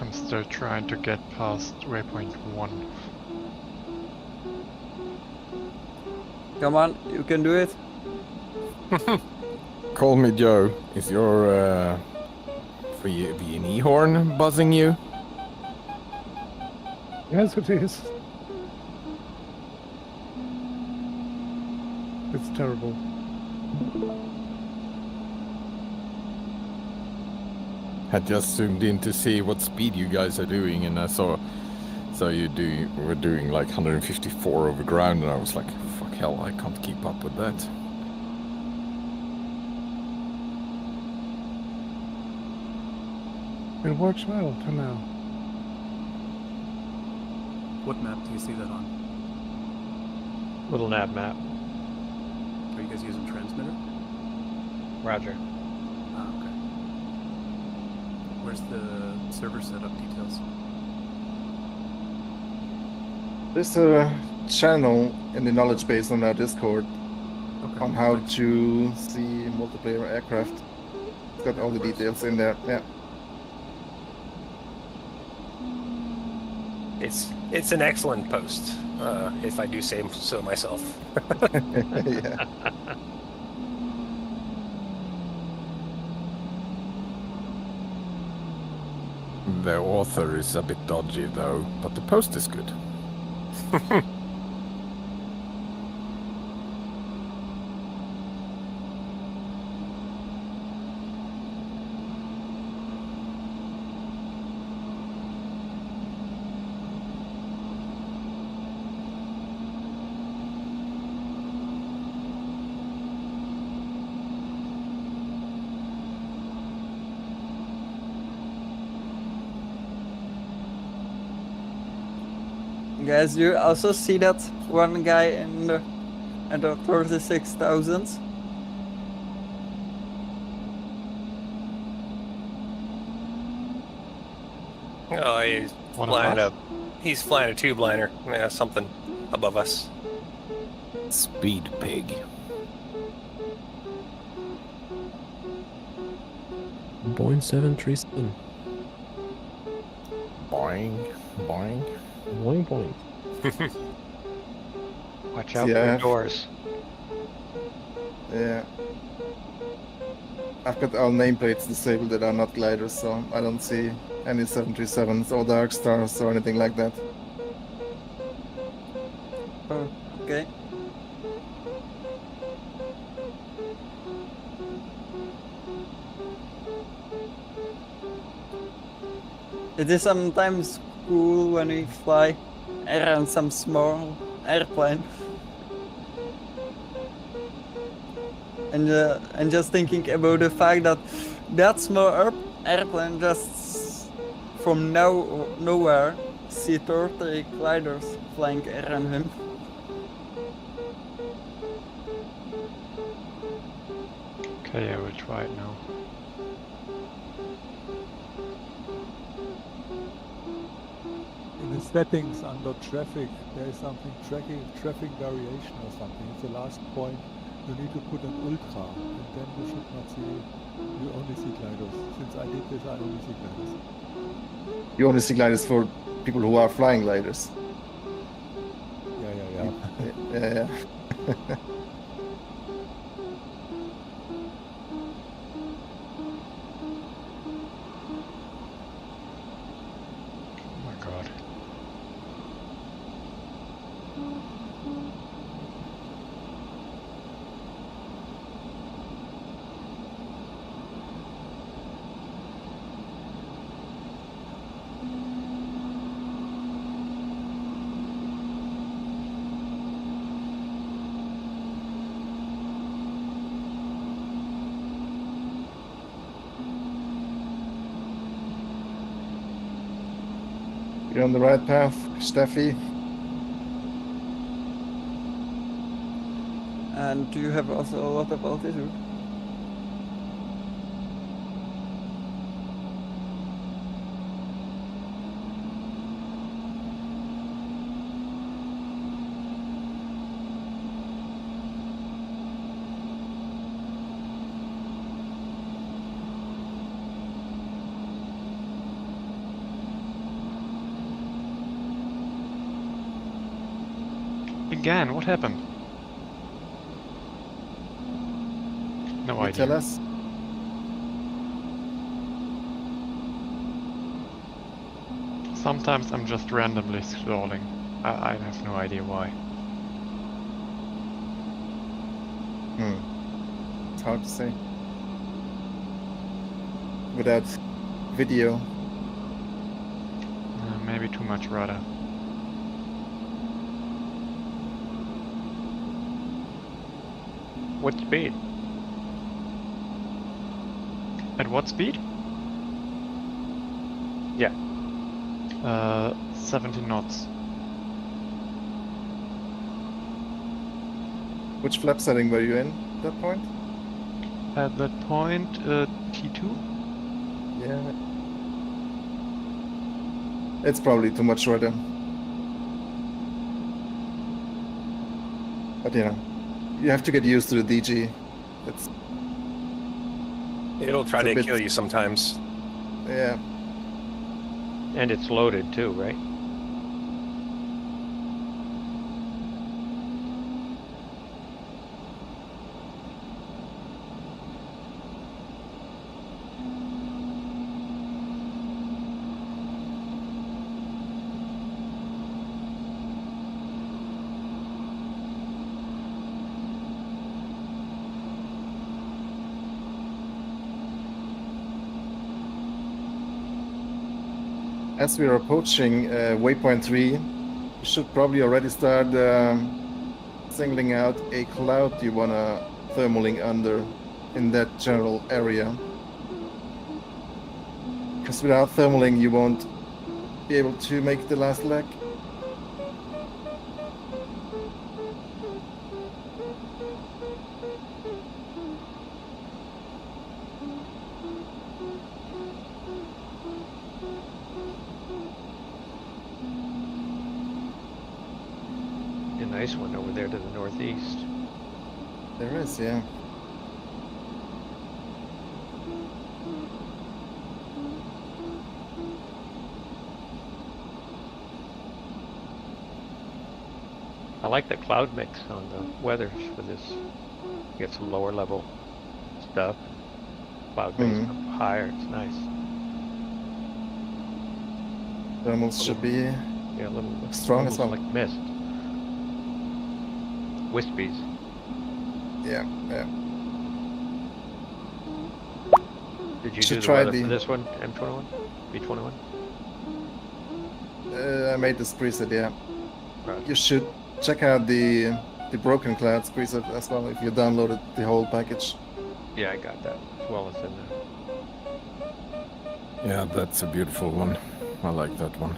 I'm still trying to get past waypoint 1. Come on, you can do it. Call me Joe. Is your VNE horn buzzing you? Yes, it is. It's terrible. Had just zoomed in to see what speed you guys are doing, and I saw were doing like 154 over ground, and I was like, fuck hell, I can't keep up with that. It works well to now. What map do you see that on? Little nav map. Are you guys using transmitter? Roger. Ah, okay. Where's the server setup details? There's a channel in the knowledge base on our Discord on how to see multiplayer aircraft. It's got all the details in there. Yeah. It's an excellent post, if I do say so myself. Yeah. The author is a bit dodgy though, but the post is good. Guys, you also see that one guy in the at the 36,000? Oh, he's flying a tube liner. Yeah, something above us. Speed pig. Boeing 737. Boing, boing. Boing, boing. Watch out for the doors. Yeah. I've got all nameplates disabled that are not gliders, so I don't see any 737s or Dark Stars or anything like that. Oh, okay. It is sometimes cool when we fly around some small airplane. And just thinking about the fact that that small airplane just from nowhere see 30 gliders flying around him. Okay, I will try it now. In the settings under traffic, there is something traffic variation or something. It's the last point. You need to put an ultra, and then you should not see. You only see gliders. Since I did this, I only see gliders. You only see gliders for people who are flying gliders. Yeah. Yeah. Oh my god. You're on the right path, Steffi. And do you have also a lot of altitude? Again, what happened? No You idea. tell us. Sometimes I'm just randomly stalling. I have no idea why. It's hard to say. Without video. Maybe too much rudder. What speed? At what speed? Yeah. 70 knots. Which flap setting were you in at that point? At that point, T2? Yeah. It's probably too much rudder. But you know, you have to get used to the DG. It'll try It's a to bit- kill you sometimes. Yeah. And it's loaded too, right? As we are approaching waypoint 3, you should probably already start singling out a cloud you wanna thermaling under in that general area. Because without thermaling you won't be able to make the last leg. A nice one over there to the northeast. There is, yeah. I like the cloud mix on the weathers for this. Get some lower level stuff. Cloud mix up higher. It's nice. Thermals should be Yeah, a little strong as almost well. like mist. Wispies. Yeah, yeah. Did you Should do the try weather the- for this one, M21? B21? I made this preset, yeah. Right. You should check out the Broken Clouds preset as well if you downloaded the whole package. Yeah, I got that as well as in there. Yeah, that's a beautiful one. I like that one.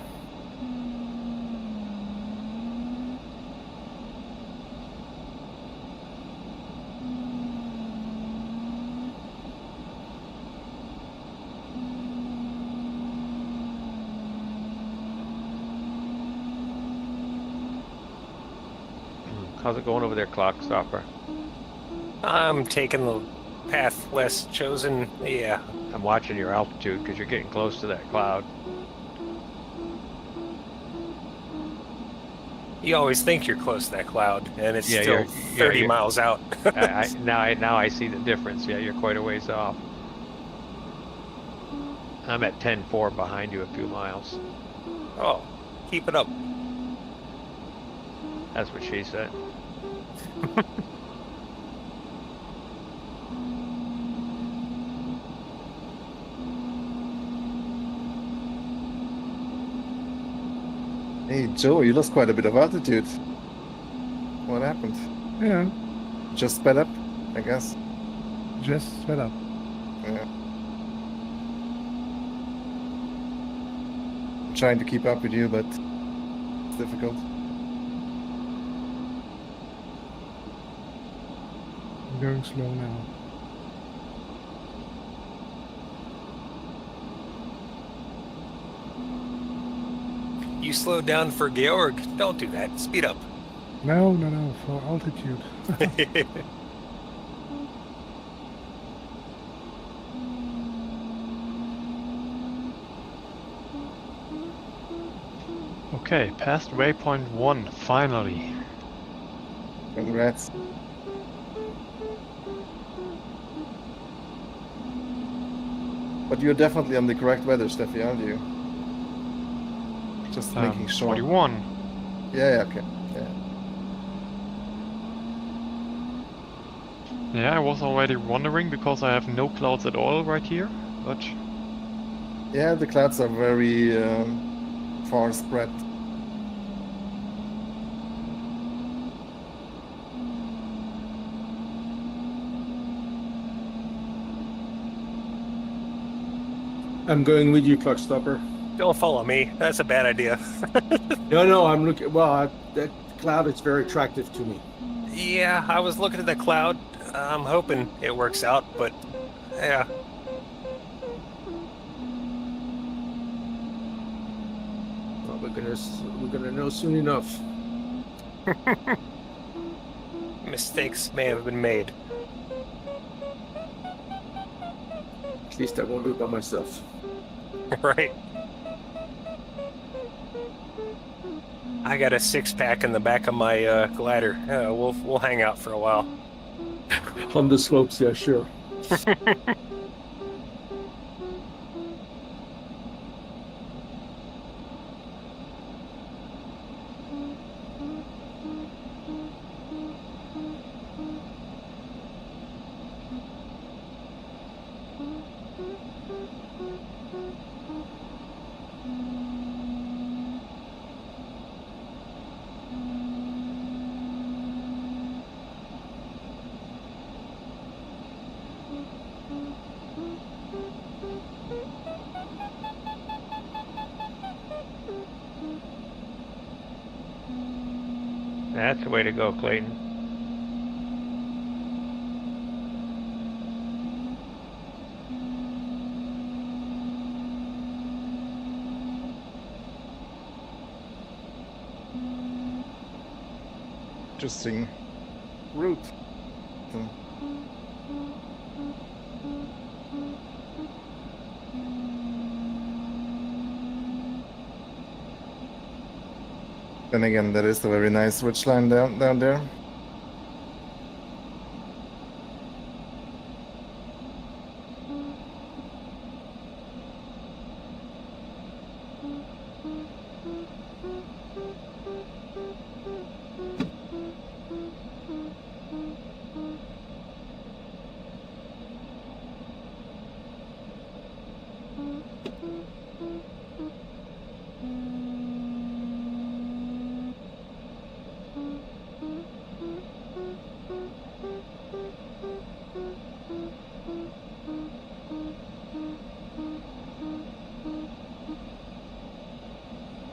How's it going over there, Clock Stopper? I'm taking the path less chosen. Yeah. I'm watching your altitude because you're getting close to that cloud. You always think you're close to that cloud, and it's Yeah, still you're- 30 you're- miles out. Now I see the difference. Yeah, you're quite a ways off. I'm at 10-4 behind you a few miles. Oh, keep it up. That's what she said. Hey, Joe, you lost quite a bit of altitude. What happened? Yeah, Just sped up, I guess. just sped up. Yeah. I'm trying to keep up with you, but it's difficult. I'm going slow now. You slowed down for Georg. Don't do that. Speed up. No, for altitude. Okay, past waypoint 1, finally. Congrats. But you're definitely on the correct weather, Steffi, aren't you? Just making sure. 41. Yeah, okay. Yeah. Yeah, I was already wondering because I have no clouds at all right here, but Yeah, the clouds are very far spread. I'm going with you, Clock Stopper. Don't follow me. That's a bad idea. No, I'm looking. Well, that cloud is very attractive to me. Yeah, I was looking at the cloud. I'm hoping it works out, but yeah. Well, we're gonna know soon enough. Mistakes may have been made. At least I won't do it by myself. Right. I got a 6-pack in the back of my glider. We'll hang out for a while. On the slopes, yeah, sure. That's the way to go, Clayton. Interesting route. Then again, there is a very nice ridge line down there.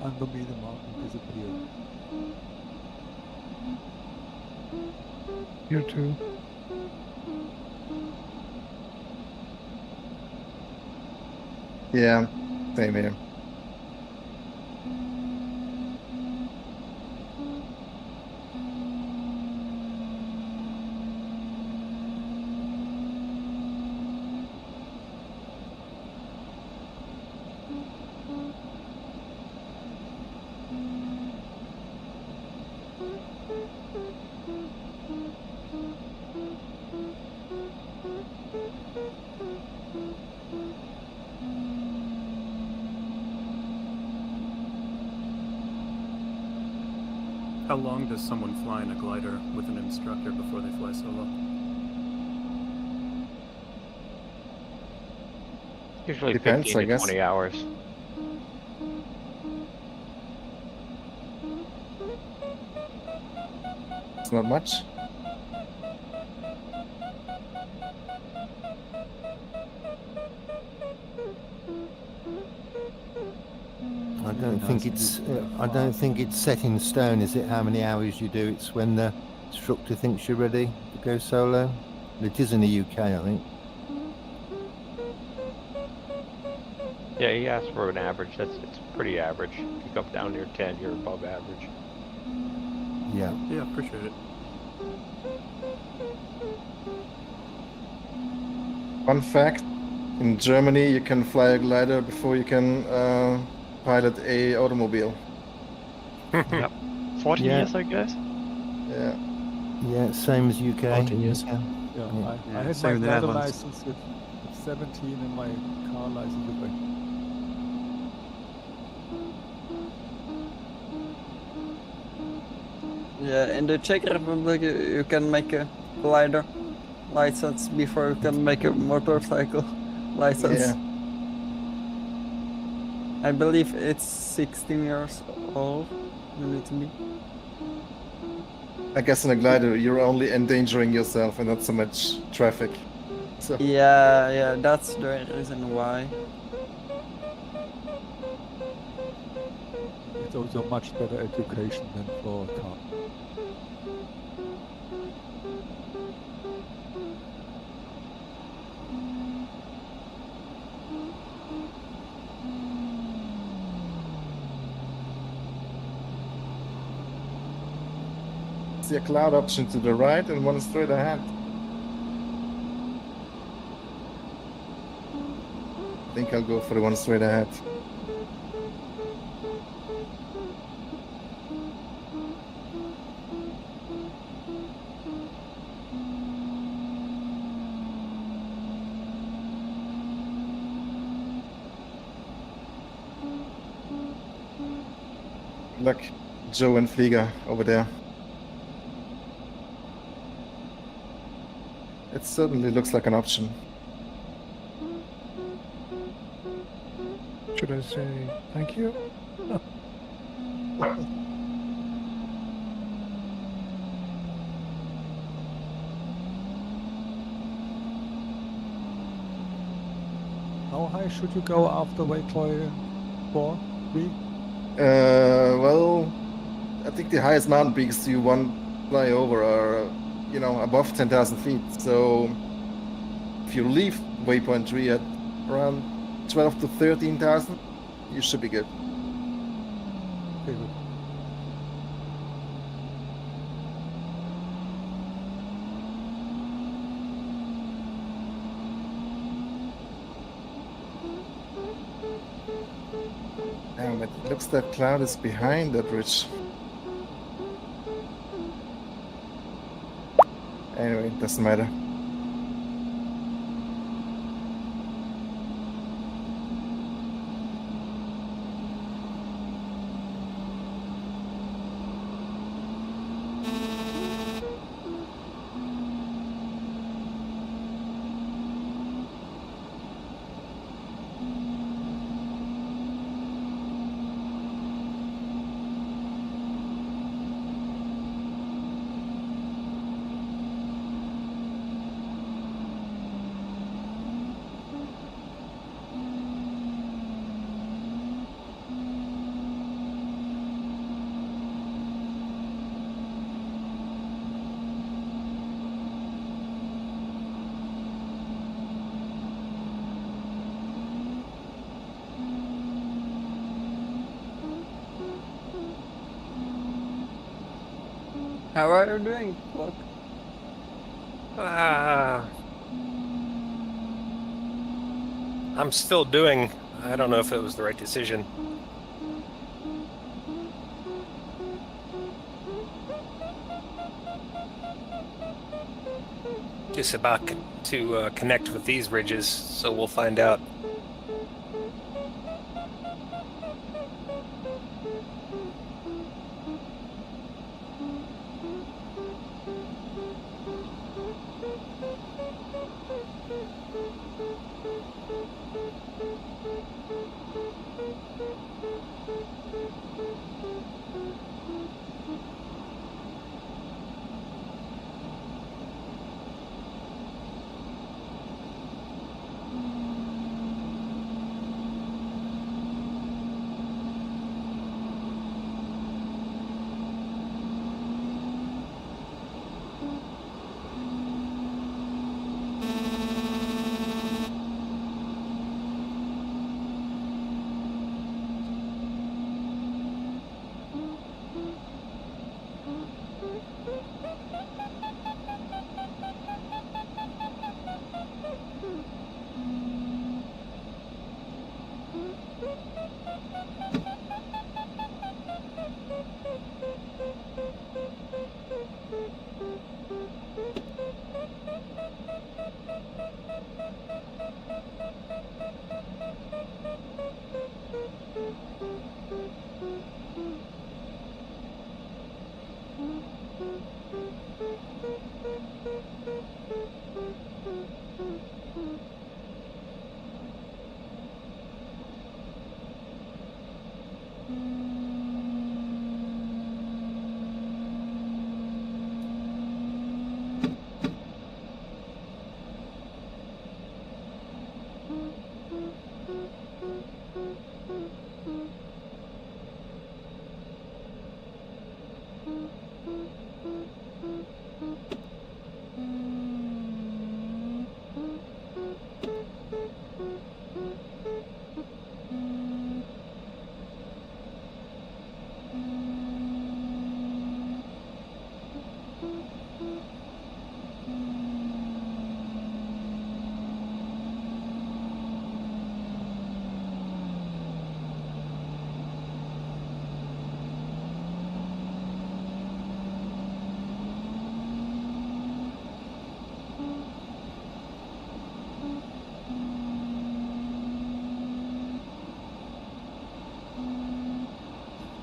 under me the mountain disappeared. You too. Yeah, same here. How long does someone fly in a glider with an instructor before they fly solo? Usually Depends, 15 I to guess. 20 hours. It's not much. I don't think it's. I don't think it's set in stone, is it? How many hours you do? It's when the instructor thinks you're ready to go solo. It is in the UK, I think. Yeah, he asked for an average. It's pretty average. If you come down near 10, you're above average. Yeah. Yeah, appreciate it. Fun fact: in Germany, you can fly a glider before you can pilot a automobile. Yep. 14 Yeah. years, I guess. Yeah. Yeah, same as UK. 14 years. Yeah. Yeah, I had same my in the glider Netherlands. license at 17 and my car license at 20. Yeah, in the Czech Republic you can make a glider license before you can make a motorcycle license. Yeah. I believe it's 16 years old you need to be. I guess in a glider, you're only endangering yourself and not so much traffic. So Yeah, that's the reason why. It's also much better education than for a car. see a cloud option to the right and one straight ahead. I think I'll go for the one straight ahead. Look, Joe and Flieger over there. It certainly looks like an option. Should I say thank you? How high should you go after waypoint 4, 3? Well, I think the highest mountain peaks you want to fly over are, you know, above 10,000 feet. So if you leave waypoint 3 at around 12 to 13,000, you should be good. Okay, good. Damn, it looks that cloud is behind that ridge. Anyway, it doesn't matter. How are you doing, Toblach? I'm still doing. I don't know if it was the right decision. Just about to connect with these ridges, so we'll find out.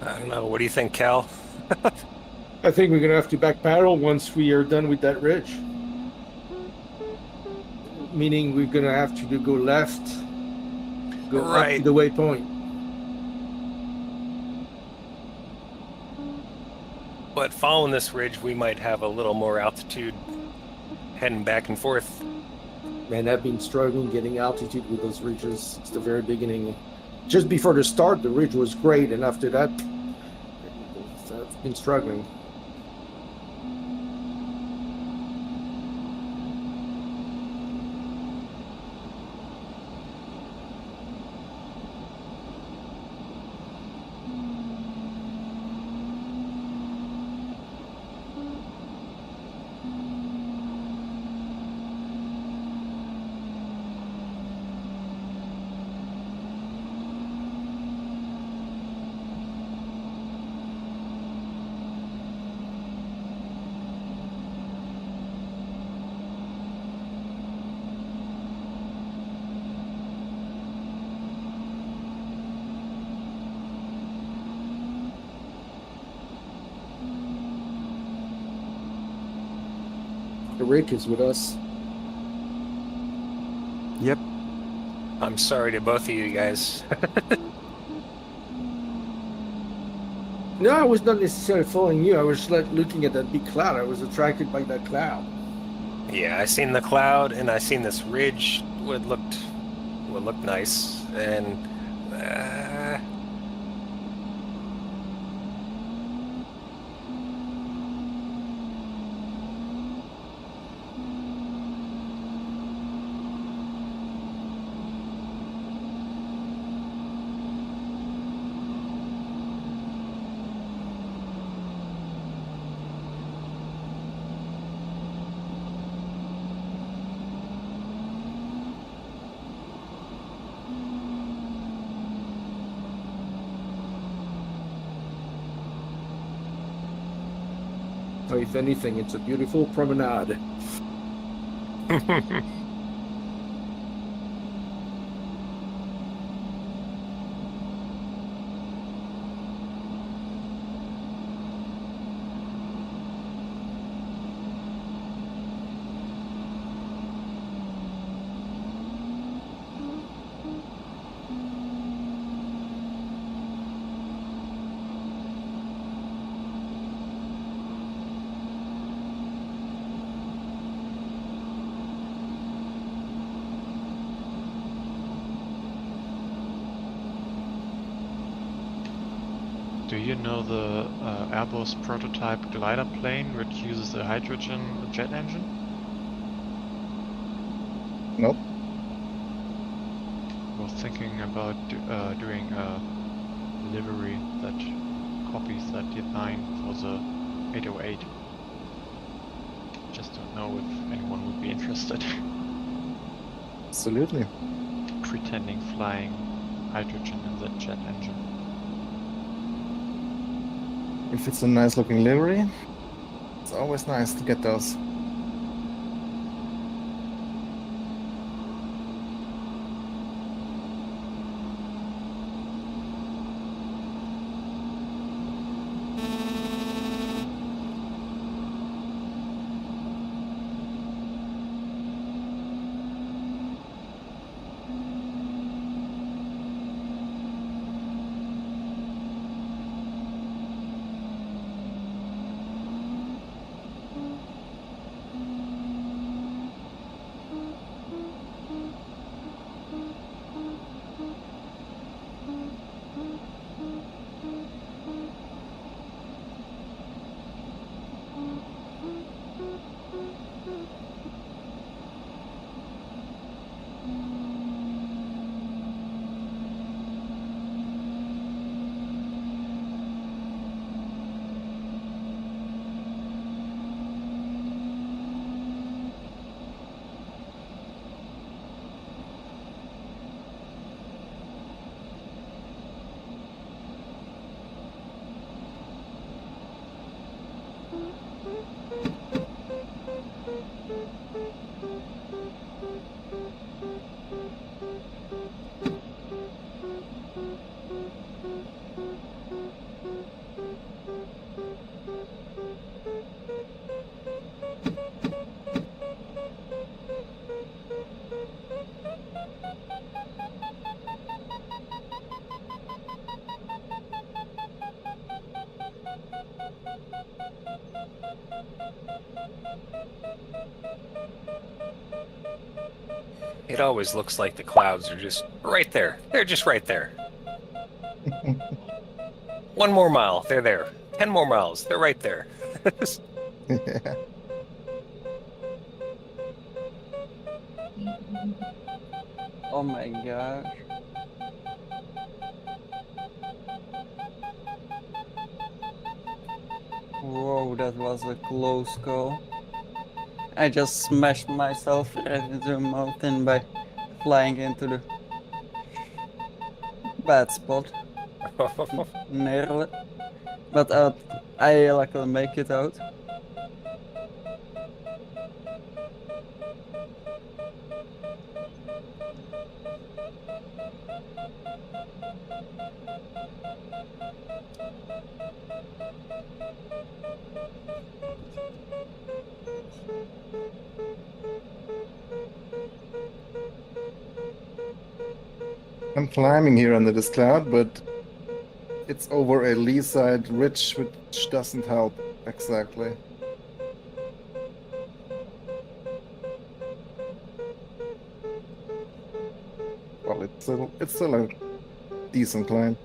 I don't know. What do you think, Cal? I think we're gonna have to back paddle once we are done with that ridge. Meaning we're gonna have to go left, go up to the waypoint. But following this ridge, we might have a little more altitude heading back and forth. Man, I've been struggling getting altitude with those ridges since the very beginning. Just before the start, the ridge was great, and after that, I've been struggling. Rick is with us. Yep. I'm sorry to both of you guys. No, I was not necessarily following you. I was like looking at that big cloud. I was attracted by that cloud. Yeah, I seen the cloud and I seen this ridge would look nice, and Or if anything, it's a beautiful promenade. Do you know the Airbus prototype glider plane which uses a hydrogen jet engine? Nope. I was thinking about doing a livery that copies that design for the 808. Just don't know if anyone would be interested. Absolutely. Pretending flying hydrogen in the jet engine. If it's a nice looking livery, it's always nice to get those. It always looks like the clouds are just right there. They're just right there. 1 more mile, they're there. 10 more miles, they're right there. Yeah. Oh my gosh. Whoa, that was a close call. I just smashed myself right into the mountain by flying into the bad spot. Nearly. But I luckily make it out. I'm climbing here under this cloud, but it's over a lee-side ridge, which doesn't help exactly. Well, it's still a decent climb.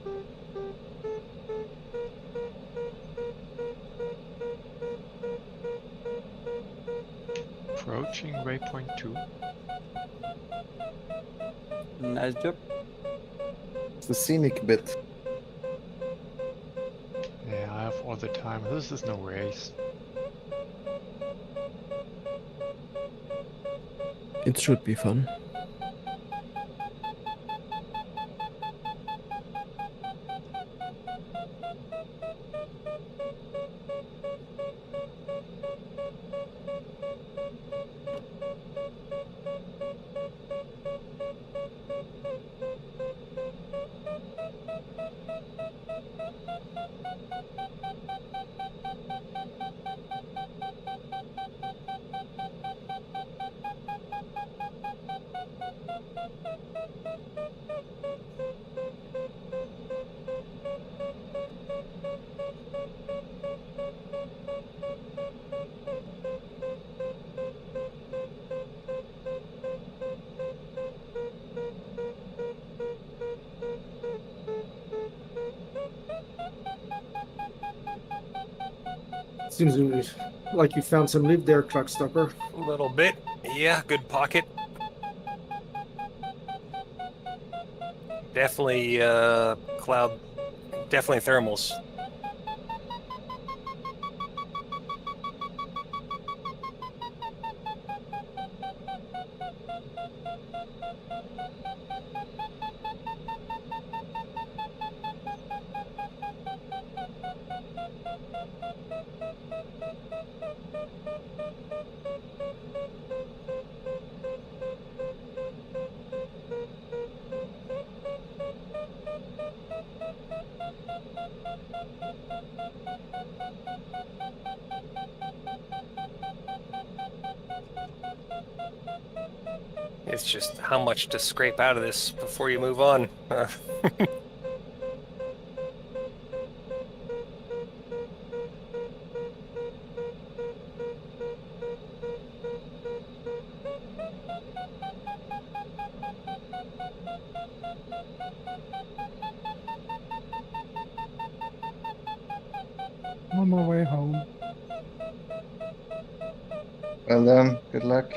Approaching waypoint 2. Nice job. It's the scenic bit. Yeah, I have all the time. This is no race. It should be fun. Seems like you found some live there, Truckstopper. A little bit. Yeah, good pocket. Definitely cloud. Definitely thermals. It's just how much to scrape out of this before you move on. On my way home. Well done. Good luck.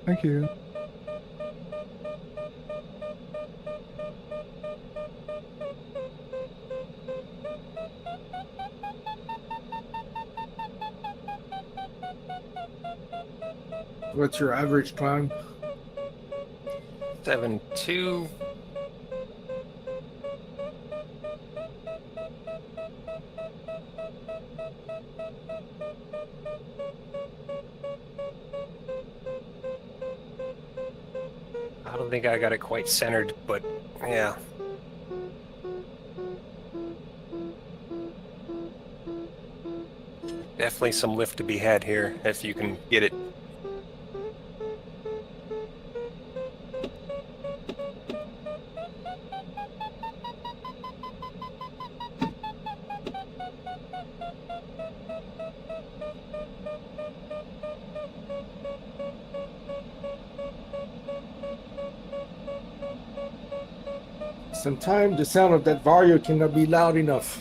Thank you. What's your average climb? 7.2. I don't think I got it quite centered, but yeah. Definitely some lift to be had here if you can get it. Sometimes the sound of that Vario cannot be loud enough.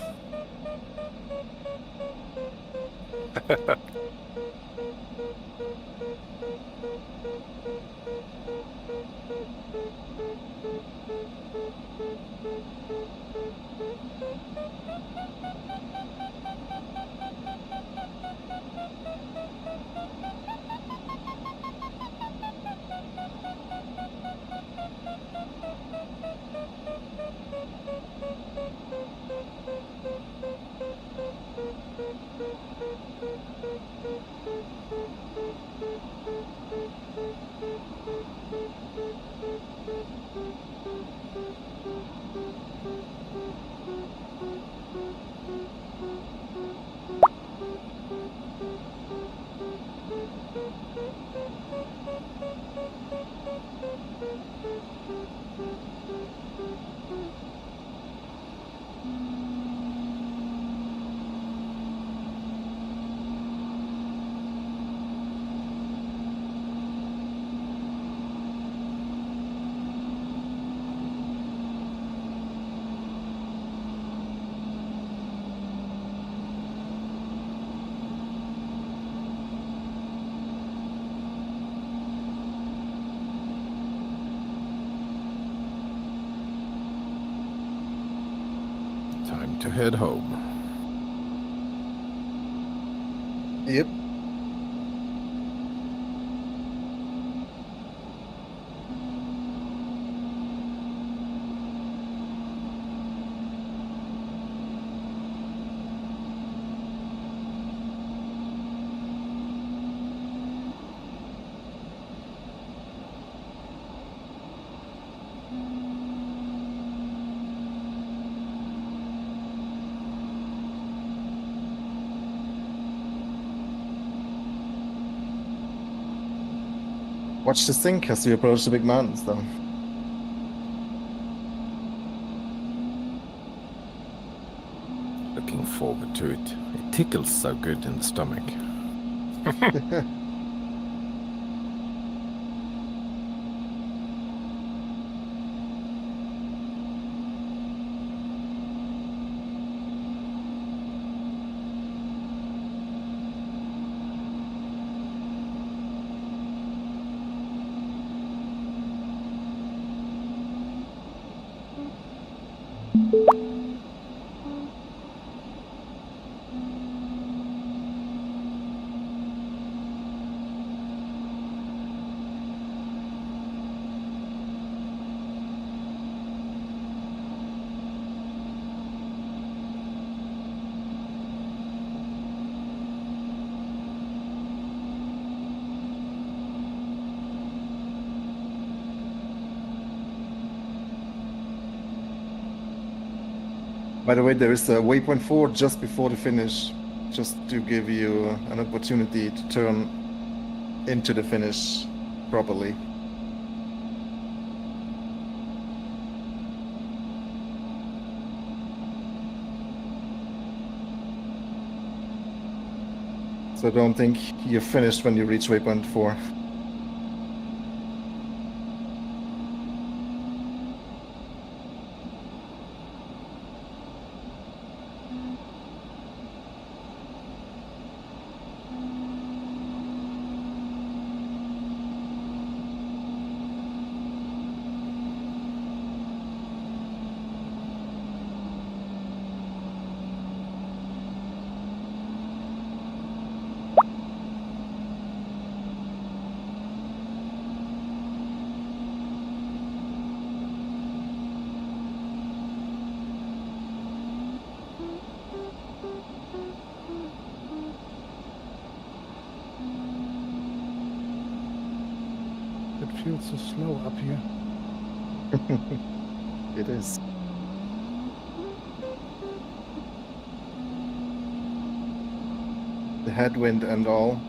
Time to head home. Yep. Watch the sink as you approach the big mountains, though. Looking forward to it. It tickles so good in the stomach. By the way, there is a waypoint 4 just before the finish, just to give you an opportunity to turn into the finish properly. So don't think you're finished when you reach waypoint 4. It feels so slow up here. It is. The headwind and all.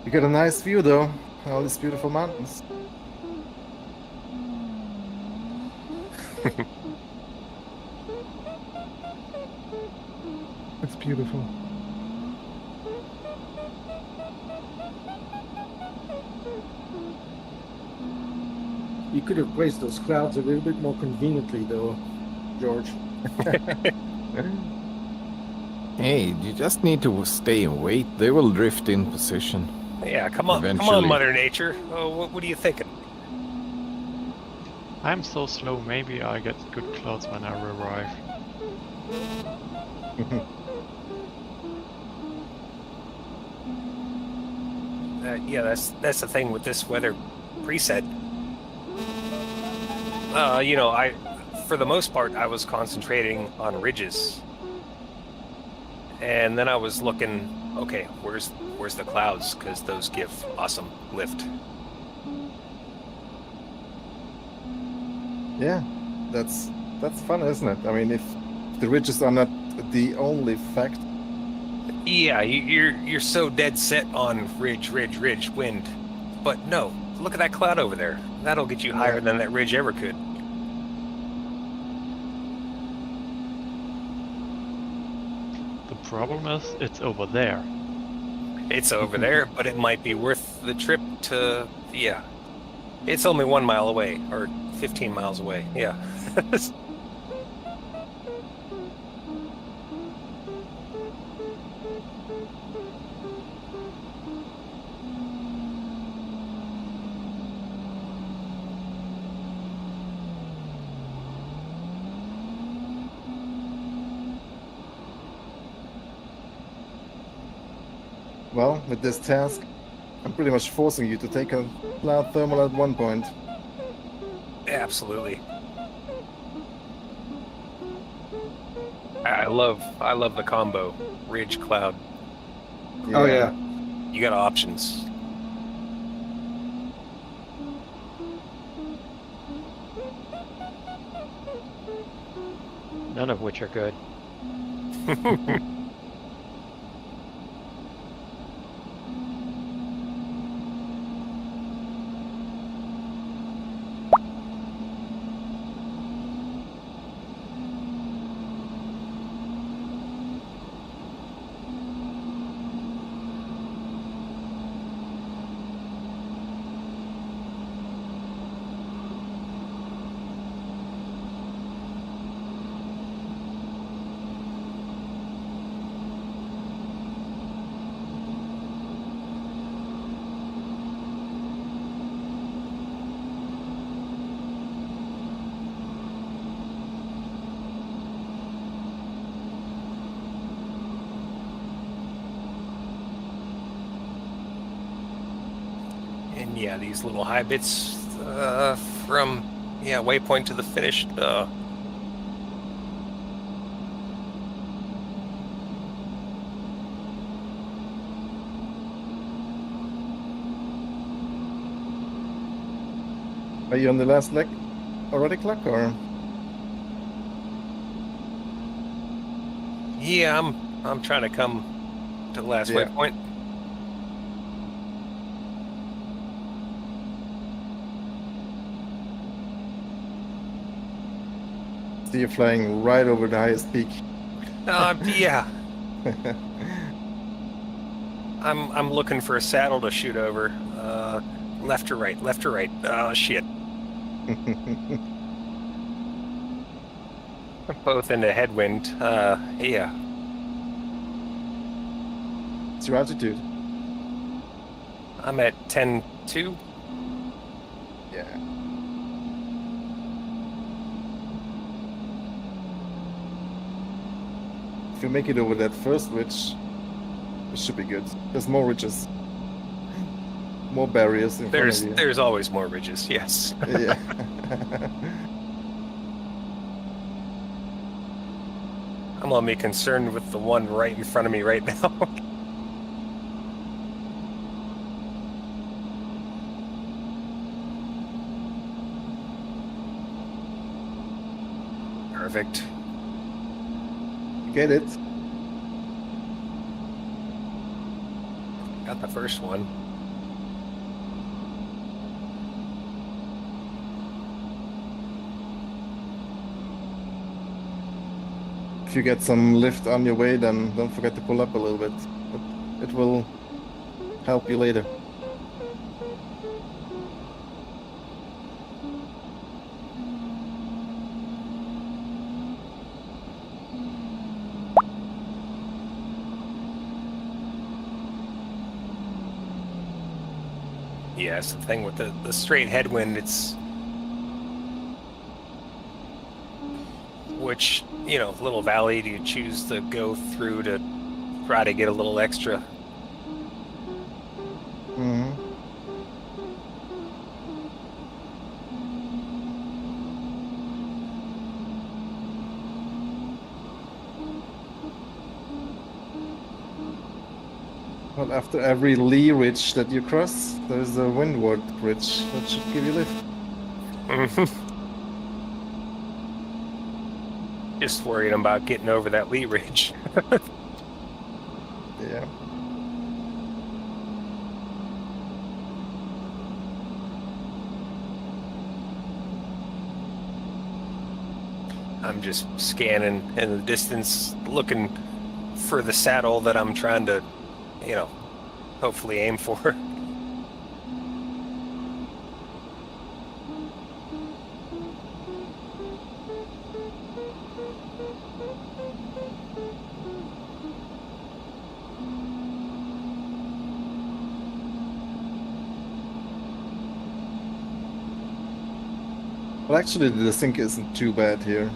You get a nice view though, all these beautiful mountains. It's beautiful. You could have placed those clouds a little bit more conveniently, though, George. Hey, you just need to stay and wait. They will drift in position. Yeah, come on, Eventually. Mother Nature. Oh, what are you thinking? I'm so slow, maybe I get good clouds when I arrive. Yeah, that's the thing with this weather preset. You know, for the most part, I was concentrating on ridges, and then I was looking, okay, where's the clouds? Because those give awesome lift. Yeah, that's fun, isn't it? I mean, if the ridges are not the only fact. Yeah, you're so dead set on ridge, wind, but no, look at that cloud over there. That'll get you higher than that ridge ever could. The problem is, it's over there. It's over there, but it might be worth the trip to, yeah. It's only 1 mile away, or 15 miles away, yeah. Well, with this task, I'm pretty much forcing you to take a cloud thermal at one point. Absolutely. I love the combo ridge cloud. Oh yeah. You got options. None of which are good. And yeah, these little high bits from waypoint to the finish. Are you on the last leg already, Cluck, or? Yeah, I'm trying to come to the last waypoint. So you're flying right over the highest peak. Yeah. I'm looking for a saddle to shoot over. Left or right? Left or right? Oh shit. Both in the headwind. Yeah. What's your altitude? I'm at 10.2. Yeah. If you make it over that first ridge, it should be good. There's more ridges. More barriers in front of you. There's always more ridges, yes. Yeah. I'm only concerned with the one right in front of me right now. Perfect. Get it? Got the first one. If you get some lift on your way, then don't forget to pull up a little bit. It will help you later. Yeah, it's the thing with the straight headwind, it's which, little valley do you choose to go through to try to get a little extra? Mm-hmm. Well, after every lee ridge that you cross, there's a windward ridge that should give you lift. Just worried about getting over that lee ridge. Yeah. I'm just scanning in the distance, looking for the saddle that I'm trying to, hopefully aim for. Well, actually, the sink isn't too bad here.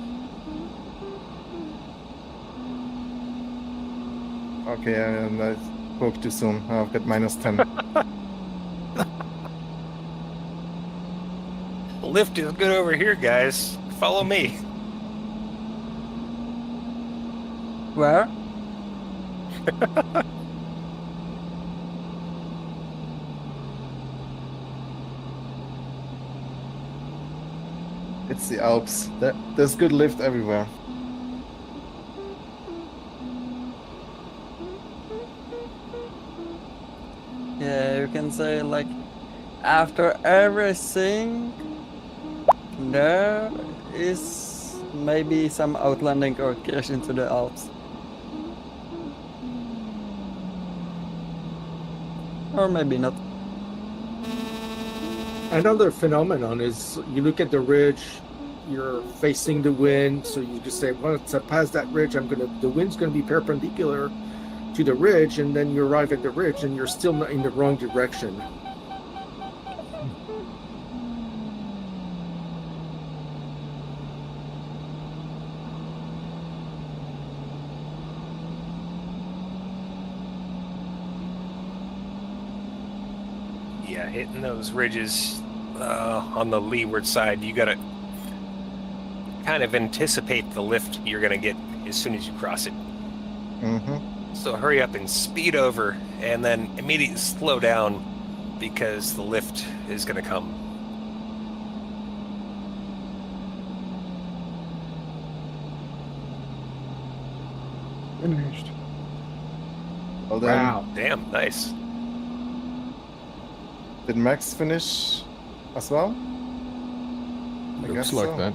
Okay, and Spoke too soon. Oh, I've got -10. The lift is good over here, guys. Follow me. Where? It's the Alps. There's good lift everywhere. Yeah, you can say like after everything there is maybe some outlanding or crash into the Alps. Or maybe not. Another phenomenon is you look at the ridge, you're facing the wind, so you just say, once I pass that ridge, the wind's gonna be perpendicular to the ridge, and then you arrive at the ridge and you're still not in the wrong direction. Yeah, hitting those ridges on the leeward side, you gotta kind of anticipate the lift you're gonna get as soon as you cross it. Mm-hmm. So hurry up and speed over, and then immediately slow down because the lift is gonna come. Finished. Well done. Wow. Damn, nice. Did Max finish as well? I Looks guess like so. that.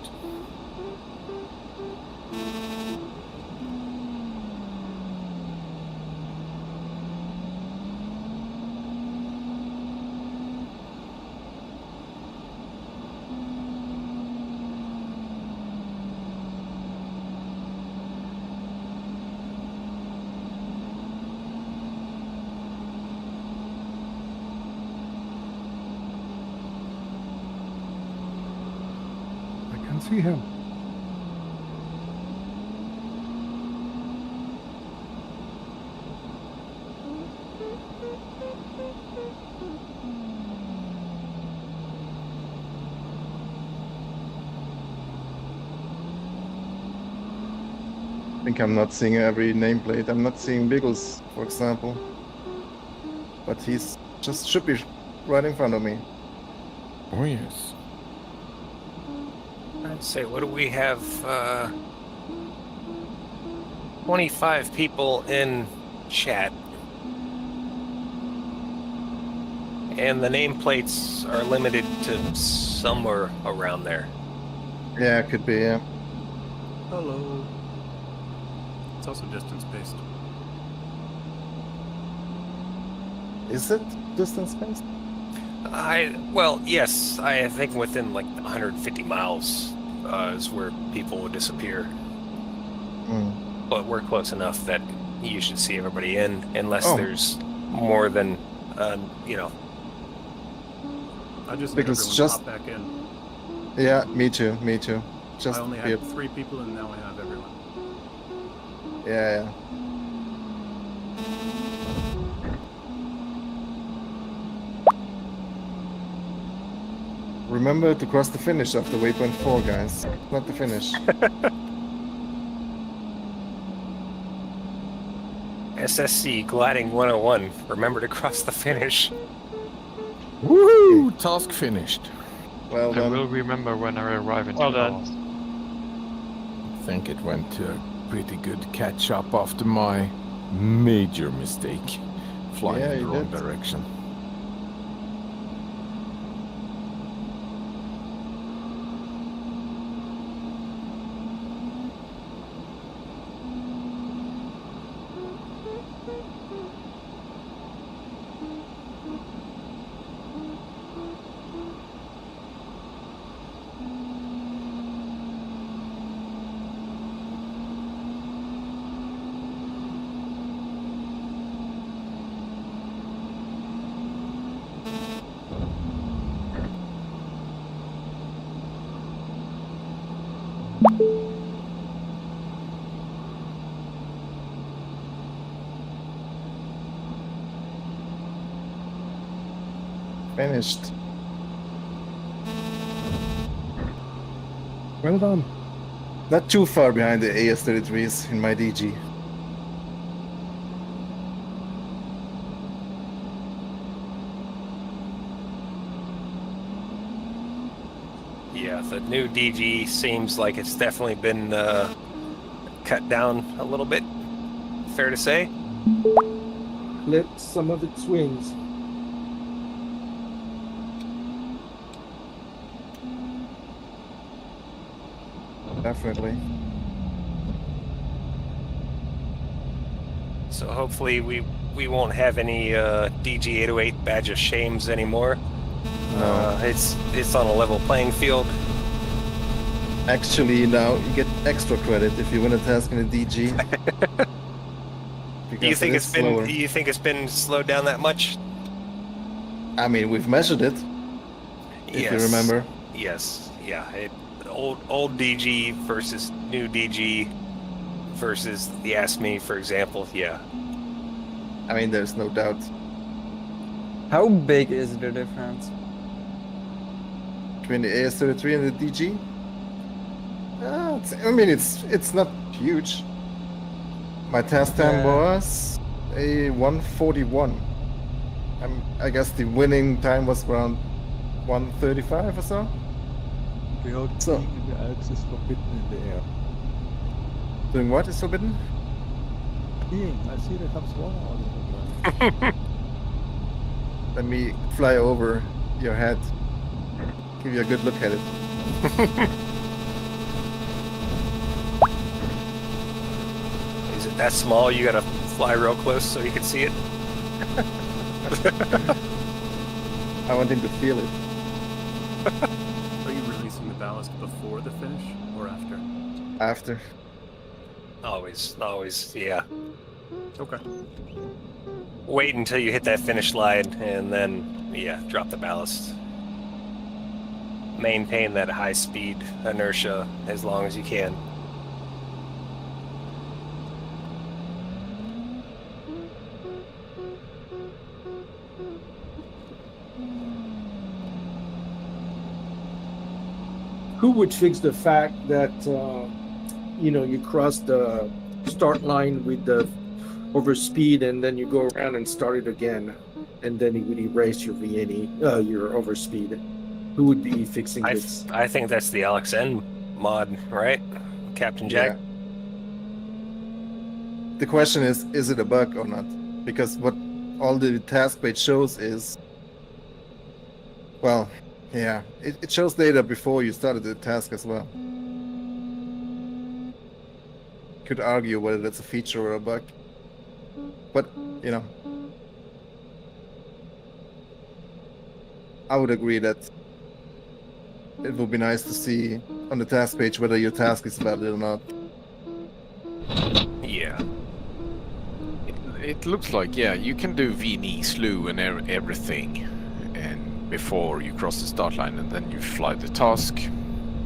I can see him. I think I'm not seeing every nameplate. I'm not seeing Biggles, for example. But he's just should be right in front of me. Oh yes. I'd say, what do we have? 25 people in chat. And the nameplates are limited to somewhere around there. Yeah, it could be, yeah. Hello. It's also distance-based. Is it distance-based? Well, yes, I think within like 150 miles is where people would disappear. Mm. But we're close enough that you should see everybody in, unless Oh. there's more than, you know. I just Because everyone just- pop back in. Yeah, me too, me too. Just I only be had 3 people, and now I have everyone. yeah. Remember to cross the finish after waypoint 4, guys. Not the finish. SSC Gliding 101. Remember to cross the finish. Woo! Task finished. Well I done. will remember when I arrive in 2 Well done. hours. I think it went to a pretty good catch up after my major mistake, flying Yeah, in the you wrong did. direction. finished. Well done. Not too far behind the AS33s in my DG. Yeah, the new DG seems like it's definitely been cut down a little bit. Fair to say. Let some of its wings. Definitely. So hopefully we won't have any DG808 badge of shames anymore. No. It's on a level playing field. Actually, now you get extra credit if you win a task in a DG. Do you think it's slower. you think it's been slowed down that much? I mean, we've measured it. If you remember. Yes. Yeah. Old DG versus new DG versus the Ask Me, for example. Yeah. I mean, there's no doubt. How big is the difference? Between the AS33 and the DG? I mean, it's not huge. My task time was a 141. I guess the winning time was around 135 or so. Behold, So- skiing in the Alps is forbidden in the air. Doing what is forbidden? Skiing, I see there comes water out of the ground. Let me fly over your head. Give you a good look at it. Is it that small? You gotta fly real close so you can see it. I want him to feel it. Are you releasing the ballast before the finish or after? After. Always, yeah. Okay. Wait until you hit that finish line and then, yeah, drop the ballast. Maintain that high speed inertia as long as you can. Who would fix the fact that you cross the start line with the overspeed and then you go around and start it again, and then it would erase your VNE, your overspeed? Who would be fixing this? I think that's the LXN mod, right? Captain Jack? Yeah. The question is it a bug or not? Because what all the task page shows is, well, yeah, it shows data before you started the task as well. Could argue whether that's a feature or a bug. But, I would agree that it would be nice to see on the task page whether your task is valid or not. Yeah. It looks like, yeah, you can do VNE, slew, and everything, and before you cross the start line, and then you fly the task.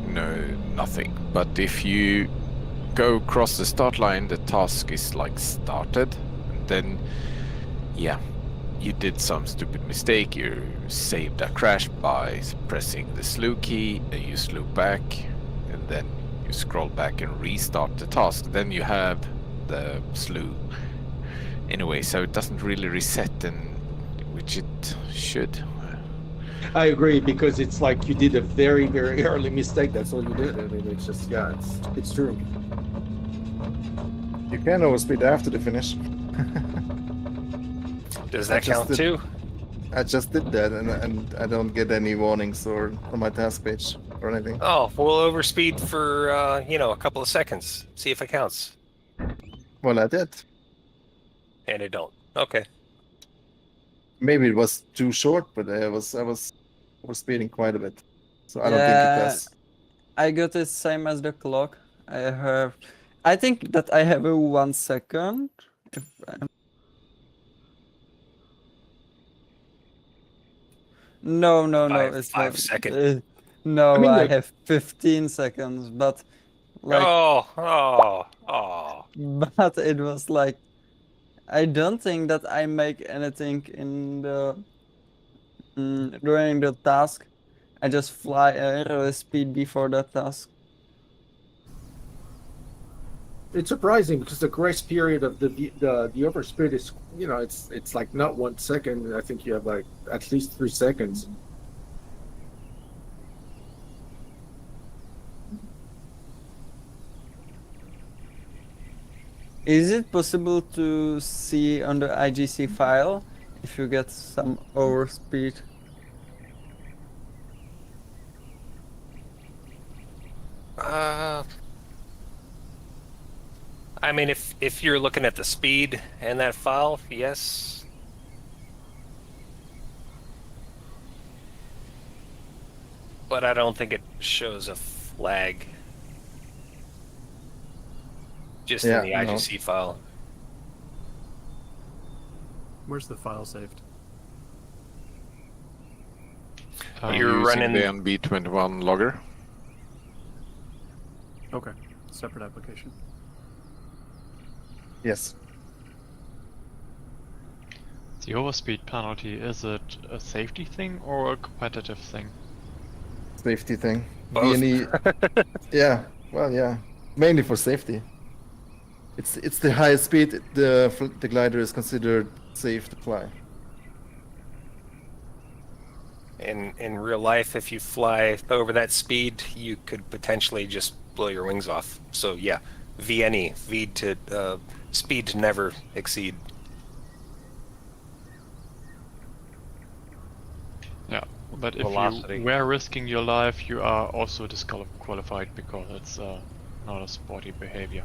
No, nothing. But if you go across the start line, the task is like started, and then, yeah, you did some stupid mistake. You saved a crash by pressing the slew key, and you slew back, and then you scroll back and restart the task. Then you have the slew. Anyway, so it doesn't really reset, and which it should. I agree, because it's like you did a very, very early mistake. That's all you did. I mean, it's just, yeah, it's true. You can overspeed after the finish. Does that count too? I just did that, and I don't get any warnings or on my task page or anything. Oh, we'll overspeed for a couple of seconds. See if it counts. Well, I did. And it don't. Okay. Maybe it was too short, but I was overspeeding quite a bit, so I don't think it does. I got the same as the clock. I think that I have a 1 second. No, it's 5 not. seconds. No, I mean, I like- have 15 seconds, but like, Oh. but it was like, I don't think that I make anything in the during the task. I just fly at a speed before that task. It's surprising because the grace period of the overspeed is, you know, it's like not 1 second. I think you have like at least 3 seconds. Is it possible to see on the IGC file if you get some overspeed? I mean, if you're looking at the speed in that file, yes. But I don't think it shows a flag. Just in the IGC file. Where's the file saved? You're running the NB21 logger. Okay, separate application. Yes. The overspeed penalty, is it a safety thing or a competitive thing? Safety thing. Both. Yeah. Well, yeah. Mainly for safety. It's the highest speed the glider is considered safe to fly. In real life, if you fly over that speed, you could potentially just blow your wings off. So yeah, VNE, V to speed to never exceed. Yeah, but if Velocity. you were risking your life, you are also disqualified because it's not a sporty behavior.